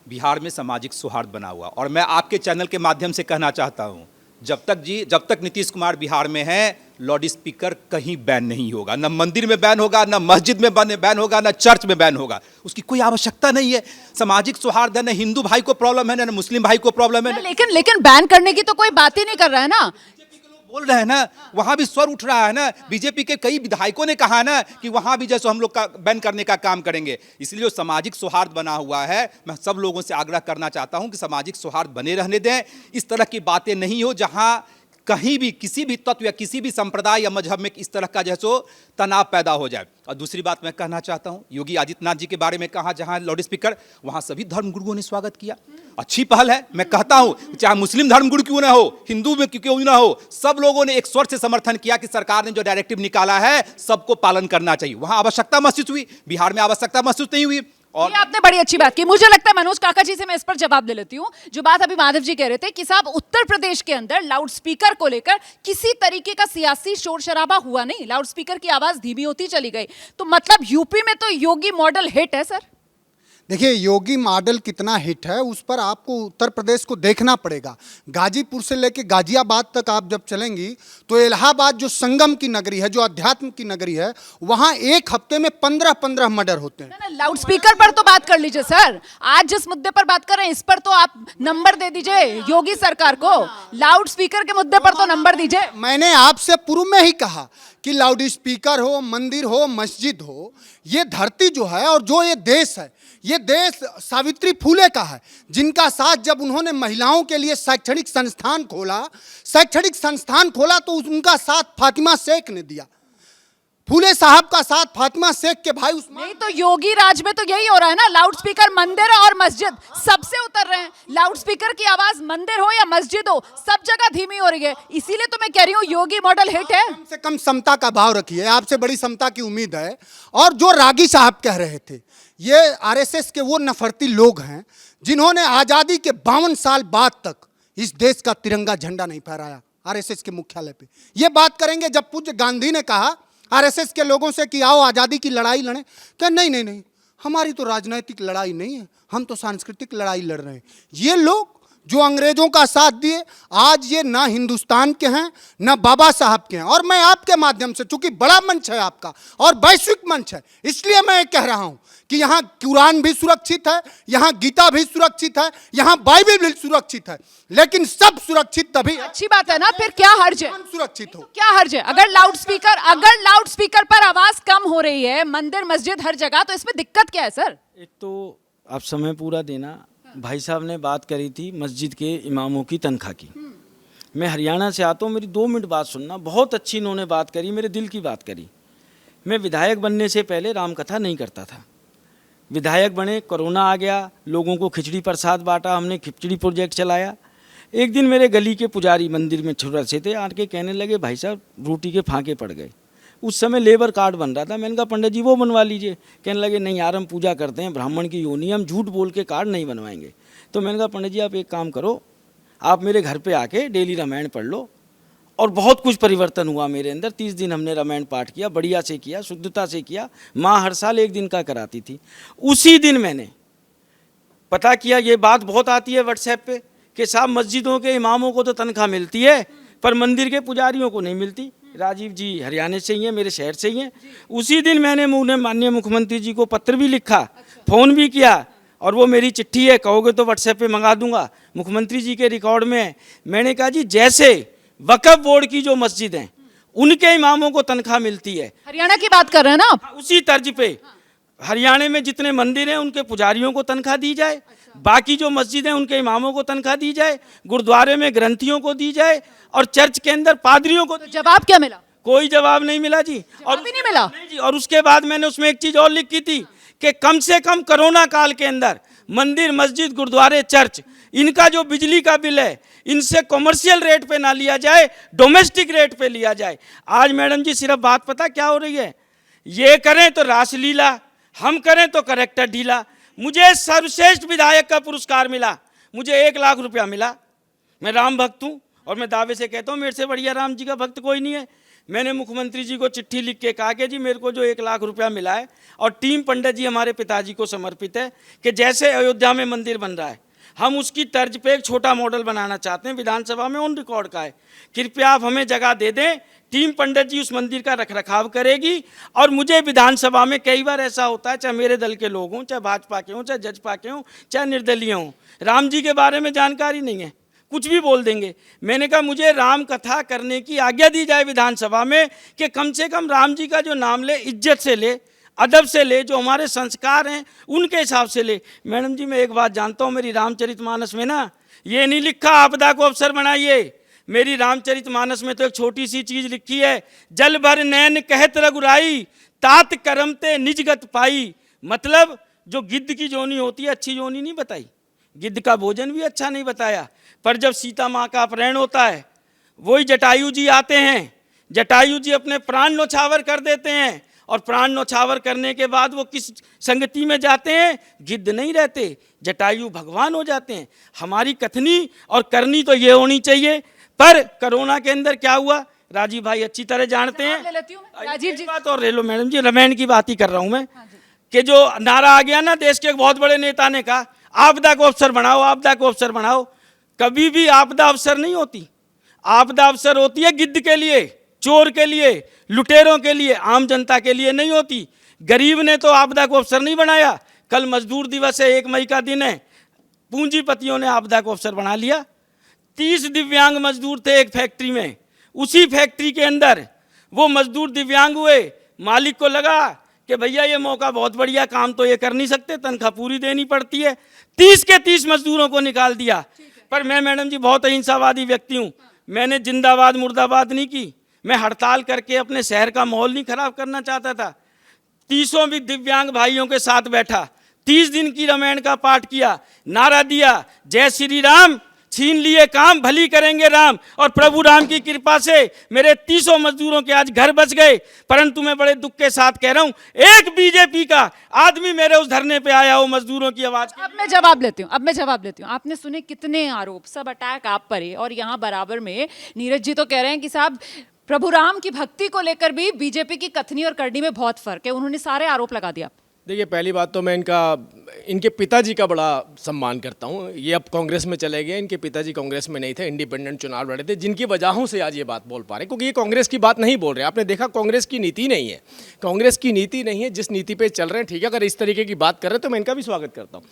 बिहार में सामाजिक सौहार्द बना हुआ, और मैं आपके चैनल के माध्यम से कहना चाहता हूं, जब तक नीतीश कुमार बिहार में है, लाउड स्पीकर कहीं बैन नहीं होगा। न मंदिर में बैन होगा, न मस्जिद में बैन होगा, न चर्च में बैन होगा। उसकी कोई आवश्यकता नहीं है। सामाजिक सौहार्द है, न हिंदू भाई को प्रॉब्लम है, न मुस्लिम भाई को प्रॉब्लम है। लेकिन बैन करने की तो कोई बात ही नहीं कर रहा है ना। बोल रहे हैं ना, वहां भी स्वर उठ रहा है ना। बीजेपी के कई विधायकों ने कहा ना कि वहां भी जैसे हम लोग का बैन करने का काम करेंगे। इसलिए जो सामाजिक सौहार्द बना हुआ है, मैं सब लोगों से आग्रह करना चाहता हूं कि सामाजिक सौहार्द बने रहने दें। इस तरह की बातें नहीं हो जहां कहीं भी किसी भी तत्व या किसी भी संप्रदाय या मजहब में इस तरह का जैसो तनाव पैदा हो जाए। और दूसरी बात मैं कहना चाहता हूं, योगी आदित्यनाथ जी के बारे में कहा, जहां लाउड स्पीकर, वहां सभी धर्मगुरुओं ने स्वागत किया। अच्छी पहल है। मैं कहता हूं चाहे मुस्लिम धर्मगुरु क्यों ना हो, हिंदू में क्यों ना हो, सब लोगों ने एक स्वर से समर्थन किया कि सरकार ने जो डायरेक्टिव निकाला है सबको पालन करना चाहिए। वहां आवश्यकता महसूस हुई, बिहार में आवश्यकता महसूस नहीं हुई। और ये आपने बड़ी अच्छी बात की। मुझे लगता है मनोज काका जी से मैं इस पर जवाब दे लेती हूँ। जो बात अभी माधव जी कह रहे थे कि साहब उत्तर प्रदेश के अंदर लाउड स्पीकर को लेकर किसी तरीके का सियासी शोर शराबा हुआ नहीं, लाउड स्पीकर की आवाज धीमी होती चली गई। तो मतलब यूपी में तो योगी मॉडल हिट है सर। देखिए, योगी मॉडल कितना हिट है उस पर आपको उत्तर प्रदेश को देखना पड़ेगा। गाजीपुर से लेकर गाजियाबाद तक आप जब चलेंगी तो इलाहाबाद जो संगम की नगरी है, जो अध्यात्म की नगरी है, वहां एक हफ्ते में 15-15 मर्डर होते हैं। लाउड स्पीकर पर तो बात कर लीजिए सर। आज जिस मुद्दे पर बात कर रहे हैं इस पर तो आप नंबर दे दीजिए योगी सरकार को। लाउड स्पीकर के मुद्दे पर तो नंबर दीजिए। मैंने आपसे पूर्व में ही कहा कि लाउड स्पीकर हो, मंदिर हो, मस्जिद हो, ये धरती जो है और जो ये देश है, ये देश सावित्री फूले का है, जिनका साथ जब उन्होंने महिलाओं के लिए शैक्षणिक संस्थान खोला तो उनका साथ फातिमा शेख ने दिया। फूले साहब का साथ फातिमा शेख के भाई उस्मान। नहीं तो योगी राज में तो यही हो रहा है ना, लाउड स्पीकर मंदिर और मस्जिद सबसे उतर रहे हैं। लाउड स्पीकर की आवाज मंदिर हो या मस्जिद हो, सब जगह धीमी हो रही है। इसीलिए तो मैं कह रही हूँ योगी मॉडल हिट है। कम से कम समता का भाव रखिए, आपसे बड़ी समता की उम्मीद है। और जो रागी साहब कह रहे थे, ये आरएसएस के वो नफरती लोग हैं जिन्होंने आजादी के 52 साल बाद तक इस देश का तिरंगा झंडा नहीं फहराया आरएसएस के मुख्यालय पे। ये बात करेंगे जब पूज्य गांधी ने कहा आरएसएस के लोगों से कि आओ आज़ादी की लड़ाई लड़ें, क्या नहीं, हमारी तो राजनीतिक लड़ाई नहीं है, हम तो सांस्कृतिक लड़ाई लड़ रहे हैं। ये लोग जो अंग्रेजों का साथ दिए, आज ये ना हिंदुस्तान के हैं ना बाबा साहब के हैं। और मैं आपके माध्यम से, चूंकि बड़ा मंच है आपका और वैश्विक मंच है, इसलिए मैं कह रहा हूं कि यहाँ कुरान भी सुरक्षित है, यहाँ गीता भी सुरक्षित है, यहाँ बाइबल भी सुरक्षित है, लेकिन सब सुरक्षित तभी। अच्छी बात है ना, फिर क्या हर्ज है? सुरक्षित हो तो क्या हर्ज है? अगर लाउड स्पीकर पर आवाज कम हो रही है मंदिर मस्जिद हर जगह, तो इसमें दिक्कत क्या है सर? एक तो आप समय पूरा देना। भाई साहब ने बात करी थी मस्जिद के इमामों की तनख्वाह की। मैं हरियाणा से आता हूँ, मेरी 2 मिनट बात सुनना। बहुत अच्छी इन्होंने बात करी, मेरे दिल की बात करी। मैं विधायक बनने से पहले रामकथा नहीं करता था। विधायक बने, कोरोना आ गया, लोगों को खिचड़ी प्रसाद बांटा, हमने खिचड़ी प्रोजेक्ट चलाया। एक दिन मेरे गली के पुजारी मंदिर में छुरा से थे, आके कहने लगे भाई साहब रोटी के फांके पड़ गए। उस समय लेबर कार्ड बन रहा था। मैंने कहा पंडित जी वो बनवा लीजिए। कहने लगे नहीं यार, हम पूजा करते हैं, ब्राह्मण की योनि, हम झूठ बोल के कार्ड नहीं बनवाएंगे। तो मैंने कहा पंडित जी आप एक काम करो, आप मेरे घर पे आके डेली रामायण पढ़ लो और बहुत कुछ परिवर्तन हुआ मेरे अंदर। 30 दिन हमने रामायण पाठ किया, बढ़िया से किया, शुद्धता से किया। माँ हर साल 1 दिन का कराती थी। उसी दिन मैंने पता किया, ये बात बहुत आती है व्हाट्सएप पे कि साहब मस्जिदों के इमामों को तो तनख्वाह मिलती है पर मंदिर के पुजारियों को नहीं मिलती। राजीव जी हरियाणा से ही हैं, मेरे शहर से ही हैं। उसी दिन मैंने माननीय मुख्यमंत्री जी को पत्र भी लिखा, फ़ोन भी किया, और वो मेरी चिट्ठी है, कहोगे तो व्हाट्सएप पे मंगा दूंगा, मुख्यमंत्री जी के रिकॉर्ड में है। मैंने कहा जी जैसे वक्फ बोर्ड की जो मस्जिद हैं उनके इमामों को तनख्वाह मिलती है, हरियाणा की बात कर रहे हैं ना आप? उसी तर्ज पे हरियाणा में जितने मंदिर हैं उनके पुजारियों को तनख्वाह दी जाए, बाकी जो मस्जिद हैं उनके इमामों को तनख्वाह दी जाए, गुरुद्वारे में ग्रंथियों को दी जाए, और चर्च के अंदर पादरियों को। तो जवाब क्या मिला? कोई जवाब नहीं मिला जी। और भी नहीं मिला? नहीं जी। और उसके बाद मैंने उसमें एक चीज और लिखी थी कि कम से कम कोरोना काल के अंदर मंदिर, मस्जिद, गुरुद्वारे, चर्च, इनका जो बिजली का बिल है इनसे कॉमर्शियल रेट पे ना लिया जाए, डोमेस्टिक रेट पे लिया जाए। आज मैडम जी सिर्फ बात पता क्या हो रही है, ये करें तो रासलीला, हम करें तो करेक्टर ढीला। मुझे सर्वश्रेष्ठ विधायक का पुरस्कार मिला, मुझे 1 लाख रुपया मिला। मैं राम भक्त हूँ और मैं दावे से कहता हूँ मेरे से बढ़िया राम जी का भक्त कोई नहीं है। मैंने मुख्यमंत्री जी को चिट्ठी लिख के कहा कि जी मेरे को जो 1 लाख रुपया मिला है, और टीम पंडित जी हमारे पिताजी को समर्पित है, कि जैसे अयोध्या में मंदिर बन रहा है हम उसकी तर्ज पे एक छोटा मॉडल बनाना चाहते हैं, विधानसभा में ऑन रिकॉर्ड का है। कृपया आप हमें जगह दे दें, टीम पंडित जी उस मंदिर का रखरखाव करेगी। और मुझे विधानसभा में कई बार ऐसा होता है, चाहे मेरे दल के लोग हों, चाहे भाजपा के हों, चाहे जजपा के हों, चाहे निर्दलीय हों, राम जी के बारे में जानकारी नहीं है, कुछ भी बोल देंगे। मैंने कहा मुझे राम कथा करने की आज्ञा दी जाए विधानसभा में, कि कम से कम राम जी का जो नाम ले इज्जत से ले, अदब से ले, जो हमारे संस्कार हैं उनके हिसाब से ले। मैडम जी मैं एक बात जानता हूँ, मेरी रामचरितमानस में ना ये नहीं लिखा आपदा को अवसर बनाइए। मेरी रामचरितमानस में तो एक छोटी सी चीज़ लिखी है, जल भर नैन कहत रघुराई, तात करमते निजगत पाई। मतलब जो गिद्ध की जोनी होती है अच्छी जोनी नहीं बताई, गिद्ध का भोजन भी अच्छा नहीं बताया। पर जब सीता माँ का अपहरण होता है, वही जटायु जी आते हैं, जटायु जी अपने प्राण न्यौछावर कर देते हैं, और प्राण न्यौछावर करने के बाद वो किस संगति में जाते हैं, गिद्ध नहीं रहते, जटायु भगवान हो जाते हैं। हमारी कथनी और करनी तो ये होनी चाहिए। पर कोरोना के अंदर क्या हुआ, राजीव भाई अच्छी तरह जानते हैं। ले लेती हूँ राजीव जी। बात और ले लो मैडम जी, रामायण की बात ही कर रहा हूँ मैं, कि जो नारा आ गया ना देश के एक बहुत बड़े नेता ने कहा, आपदा को अवसर बनाओ, आपदा को अवसर बनाओ। कभी भी आपदा अवसर नहीं होती, आपदा अवसर होती है गिद्ध के लिए, चोर के लिए, लुटेरों के लिए, आम जनता के लिए नहीं होती। गरीब ने तो आपदा को अवसर नहीं बनाया। कल मजदूर दिवस है, 1 मई का दिन है, पूंजीपतियों ने आपदा को अवसर बना लिया। 30 दिव्यांग मजदूर थे एक फैक्ट्री में, उसी फैक्ट्री के अंदर वो मजदूर दिव्यांग हुए, मालिक को लगा कि भैया ये मौका बहुत बढ़िया, काम तो ये कर नहीं सकते, तनख्वाह पूरी देनी पड़ती है, 30 के 30 मजदूरों को निकाल दिया। पर मैं मैडम जी बहुत अहिंसावादी व्यक्ति हूँ, मैंने जिंदाबाद मुर्दाबाद नहीं की, मैं हड़ताल करके अपने शहर का माहौल नहीं खराब करना चाहता था। 30 भी दिव्यांग भाइयों के साथ बैठा, 30 दिन की रामायण का पाठ किया, नारा दिया, जय श्री राम, छीन लिए काम, भली करेंगे राम। और प्रभु राम की कृपा से मेरे 30 मजदूरों के आज घर बच गए। परंतु मैं बड़े दुख के साथ कह रहा हूं, एक बीजेपी का आदमी मेरे उस धरने पे आया हो मजदूरों की आवाज। अब मैं जवाब लेती हूँ, आपने सुने कितने आरोप, सब अटैक आप पर है, और यहाँ बराबर में नीरज जी तो कह रहे हैं कि साहब प्रभु राम की भक्ति को लेकर भी बीजेपी की कथनी और करनी में बहुत फर्क है। उन्होंने सारे आरोप लगा दिया। देखिए पहली बात तो मैं इनके पिताजी का बड़ा सम्मान करता हूँ। ये अब कांग्रेस में चले गए, इनके पिताजी कांग्रेस में नहीं थे, इंडिपेंडेंट चुनाव लड़े थे, जिनकी वजहों से आज ये बात बोल पा रहे हैं, क्योंकि ये कांग्रेस की बात नहीं बोल रहे। आपने देखा कांग्रेस की नीति नहीं है, कांग्रेस की नीति नहीं है, जिस नीति पे चल रहे हैं। ठीक है, अगर इस तरीके की बात कर रहे हैं तो मैं इनका भी स्वागत करता हूँ।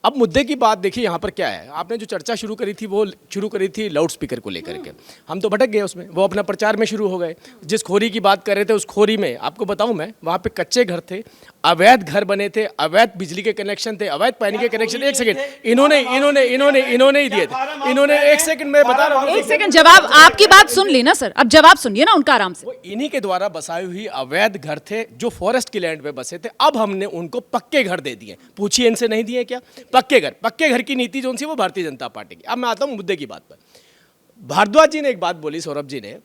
अब मुद्दे की बात देखिए यहाँ पर क्या है, आपने जो चर्चा शुरू करी थी वो शुरू करी थी लाउड स्पीकर को लेकर के, हम तो भटक गए उसमें, वो अपना प्रचार में शुरू हो गए। जिस खोरी की बात कर रहे थे उस खोरी में आपको बताऊं मैं, वहाँ पे कच्चे घर थे, अवैध घर बने थे, अवैध बिजली के कनेक्शन थे, अवैध पानी के कनेक्शन। एक सेकंड, इन्होंने ही दिए थे, इन्होंने, एक सेकंड मैं बता रहा हूँ, एक सेकंड, जवाब आपकी बात सुन ली ना सर, अब जवाब सुनिए ना उनका आराम से। वो इन्हीं के द्वारा बसाई हुई अवैध घर थे जो फॉरेस्ट की लैंड पे बसे थे। अब हमने उनको पक्के घर दे दिए। पूछिए इनसे नहीं दिए क्या पक्के घर की नीति जो सी वो भारतीय जनता पार्टी की। अब मैं आता हूं मुद्दे की बात पर। भारद्वाज जी ने एक बात बोली, सौरभ जी ने,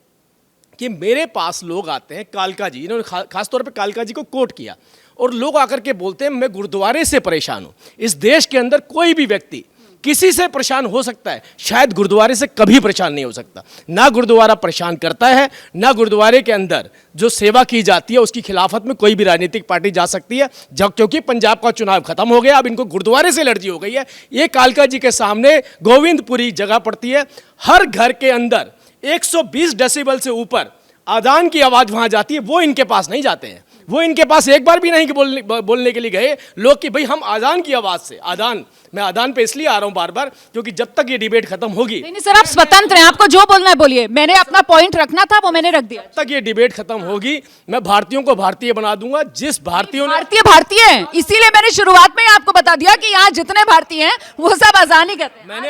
कि मेरे पास लोग आते हैं, कालका जी, इन्होंने खासतौर पे कालका जी को कोट किया, और लोग आकर के बोलते हैं मैं गुरुद्वारे से परेशान हूं। इस देश के अंदर कोई भी व्यक्ति किसी से परेशान हो सकता है, शायद गुरुद्वारे से कभी परेशान नहीं हो सकता। ना गुरुद्वारा परेशान करता है, ना गुरुद्वारे के अंदर जो सेवा की जाती है उसकी खिलाफत में कोई भी राजनीतिक पार्टी जा सकती है। जब क्योंकि पंजाब का चुनाव खत्म हो गया, अब इनको गुरुद्वारे से एलर्जी हो गई है। ये कालका जी के सामने गोविंदपुरी जगह पड़ती है, हर घर के अंदर 120 डेसिबल से ऊपर आदान की आवाज वहां जाती है, वो इनके पास नहीं जाते हैं। वो इनके पास एक बार भी नहीं कि बोलने के लिए गए लोग कि भाई हम आदान की आवाज से, आदान, मैं आदान पे इसलिए आ रहा हूं बार बार क्योंकि जब तक ये डिबेट खत्म होगी, नहीं सर, आप स्वतंत्र हैं, आपको जो बोलना है बोलिए। मैंने अपना पॉइंट रखना था वो मैंने रख दिया। जब तक ये डिबेट खत्म होगी मैं भारतीयों को भारतीय बना दूंगा। जिस भारतीयों ने भारतीय हैं, इसीलिए मैंने शुरुआत में ही आपको बता दिया कि यहाँ जितने भारतीय हैं वो सब आजान ही कहते हैं। मैंने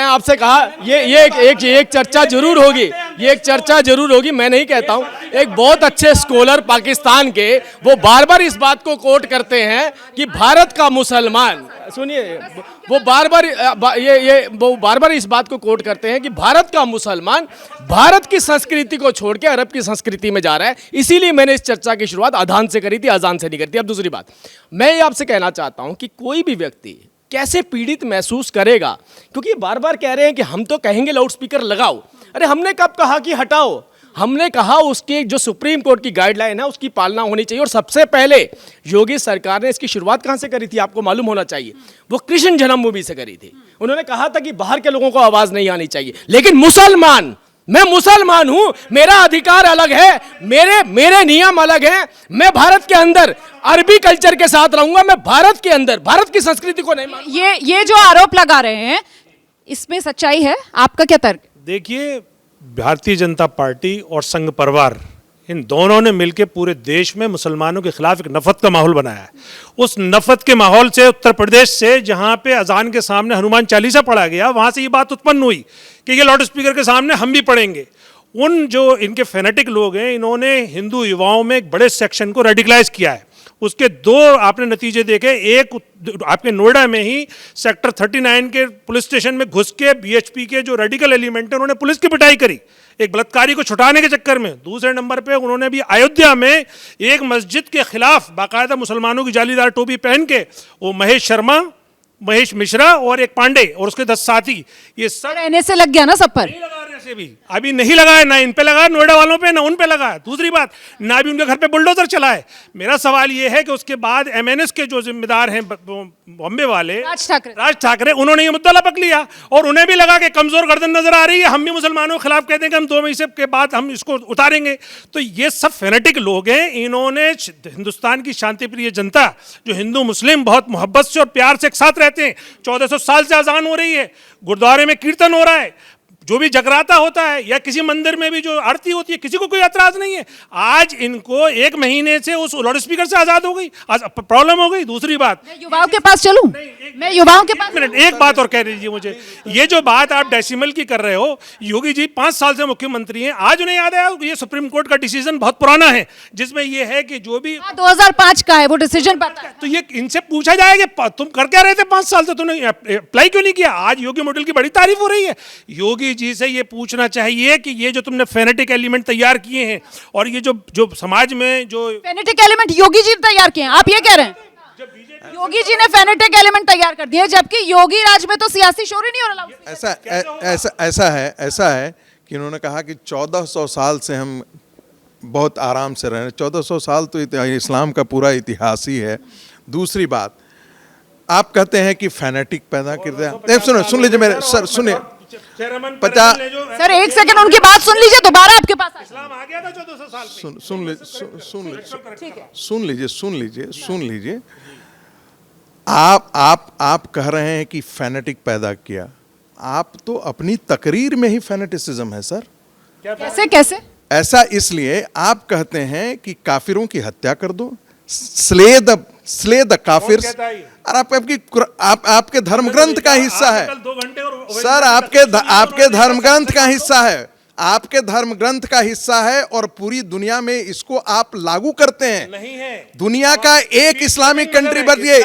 आपसे कहा ये एक चर्चा जरूर होगी, ये एक चर्चा जरूर होगी। मैं नहीं कहता हूं, एक बहुत अच्छे स्कॉलर पाकिस्तान के वो बार बार इस बात को कोट करते हैं कि भारत का मुसलमान, सुनिए, वो बार बार इस बात को कोट करते हैं कि भारत का मुसलमान भारत की संस्कृति को छोड़ के अरब की संस्कृति में जा रहा है। इसीलिए मैंने इस चर्चा की शुरुआत आदान से करी थी, अजान से नहीं करी थी। अब दूसरी बात, मैं ये आपसे कहना चाहता हूं कि कोई भी व्यक्ति कैसे पीड़ित महसूस करेगा, क्योंकि बार बार कह रहे हैं कि हम तो कहेंगे लाउड स्पीकर लगाओ। अरे हमने कब कहा कि हटाओ? हमने कहा उसके जो सुप्रीम कोर्ट की गाइडलाइन है उसकी पालना होनी चाहिए। और सबसे पहले योगी सरकार ने इसकी शुरुआत कहां से करी थी आपको मालूम होना चाहिए, वो कृष्ण जन्मभूमि से करी थी। उन्होंने कहा था कि बाहर के लोगों को आवाज नहीं आनी चाहिए, लेकिन मुसलमान, मैं मुसलमान हूं, मेरा अधिकार अलग है, मेरे नियम अलग हैं। मैं भारत के अंदर अरबी कल्चर के साथ रहूंगा, मैं भारत के अंदर भारत की संस्कृति को नहीं मानूंगा। ये जो आरोप लगा रहे हैं इसमें सच्चाई है? आपका क्या तर्क? देखिए, भारतीय जनता पार्टी और संघ परिवार, इन दोनों ने मिलकर पूरे देश में मुसलमानों के खिलाफ एक नफरत का माहौल बनाया है। उस नफरत के माहौल से उत्तर प्रदेश से, जहां पे अजान के सामने हनुमान चालीसा पढ़ा गया, वहां से ये बात उत्पन्न हुई कि ये लाउड स्पीकर के सामने हम भी पढ़ेंगे। उन जो इनके फेनेटिक लोग हैं, इन्होंने हिंदू युवाओं में एक बड़े सेक्शन को रेडिकलाइज किया है। उसके दो आपने नतीजे देखे। एक, आपके नोएडा में ही सेक्टर 39 के पुलिस स्टेशन में घुस के बीएचपी के जो रेडिकल एलिमेंट है उन्होंने पुलिस की पिटाई करी एक बलात्कारी को छुटाने के चक्कर में। दूसरे नंबर पे उन्होंने भी अयोध्या में एक मस्जिद के खिलाफ बाकायदा मुसलमानों की जालीदार टोपी पहन के, वो महेश शर्मा, महेश मिश्रा और एक पांडे और उसके 10 साथी, ये सब रहने से लग गया ना सब पर। से भी अभी नहीं लगा है, ना इन पे लगा है, नोएडा वालों पे ना उन पे लगा है। दूसरी बात, ना भी उनके घर पे बुलडोजर चला है। मेरा सवाल ये है कि उसके बाद एमएनएस के जो जिम्मेदार हैं बॉम्बे वाले, राज ठाकरे, उन्होंने ये मुद्दा लपक लिया और उन्हें भी लगा कि कमजोर गर्दन नजर आ रही है, हम भी मुसलमानों के खिलाफ कहते हैं कि हम 2 महीने के बाद हम इसको उतारेंगे। तो ये सब फेनेटिक लोग हैं। इन्होंने हिंदुस्तान की शांतिप्रिय जनता, जो हिंदू मुस्लिम बहुत मोहब्बत से और प्यार से एक साथ रहते हैं, 1400 साल से अजान हो रही है, गुरुद्वारे में कीर्तन हो रहा है, जो भी जगराता होता है या किसी मंदिर में भी जो आरती होती है, किसी को कोई एतराज नहीं है। आज इनको 1 महीने से उस लाउड स्पीकर से आजाद हो गई, प्रॉब्लम हो गई। दूसरी बात, मैं युवाओं के पास चलूं? मैं युवाओं के पास एक बात और कह दीजिए मुझे, ये जो बात आप डेसिमल की कर रहे हो, योगी जी 5 साल से मुख्यमंत्री हैं, आज उन्हें याद आया ये सुप्रीम कोर्ट का डिसीजन बहुत पुराना है, जिसमें ये है कि जो भी 2005 का है वो डिसीजन पता है। तो ये इनसे पूछा जाए कि तुम कर क्या रहे थे 5 साल से, तुमने अप्लाई क्यों नहीं किया? आज योगी मॉडल की बड़ी तारीफ हो रही है। योगी जी से ये पूछना चाहिए कि ये जो तुमने फेनेटिक एलिमेंट तैयार किए हैं और ये जो समाज में जो फेनेटिक एलिमेंट योगी जी ने तैयार किए हैं, आप ये कह रहे हैं? योगी जी ने फेनेटिक एलिमेंट तैयार कर दिए, जबकि योगी राज में तो सियासी शोर ही नहीं हो रहा। ऐसा है कि उन्होंने कहा कि 1400 साल से हम बहुत आराम से रहे। 1400 साल तो इस्लाम का पूरा इतिहास ही है। दूसरी बात, आप कहते हैं कि फेनेटिक पैदा करते हैं। सुन लीजिए मेरे सर, सुनिए 50 सर 1 सेकंड उनकी बात सुन लीजिए, दोबारा आपके पास आ गया था 1400 साल में। सुन लीजिए आप कह रहे हैं कि फेनेटिक पैदा किया। आप तो अपनी तकरीर में ही फेनेटिसिज्म है सर। कैसे? ऐसा इसलिए आप कहते हैं कि काफिरों की हत्या कर दो, स्ले द काफिर। आपके धर्म ग्रंथ का हिस्सा है सर, आपके धर्म ग्रंथ का हिस्सा है, आपके धर्म ग्रंथ का हिस्सा है और पूरी दुनिया में इसको आप लागू करते हैं। नहीं है, दुनिया का एक इस्लामिक कंट्री बदलिए,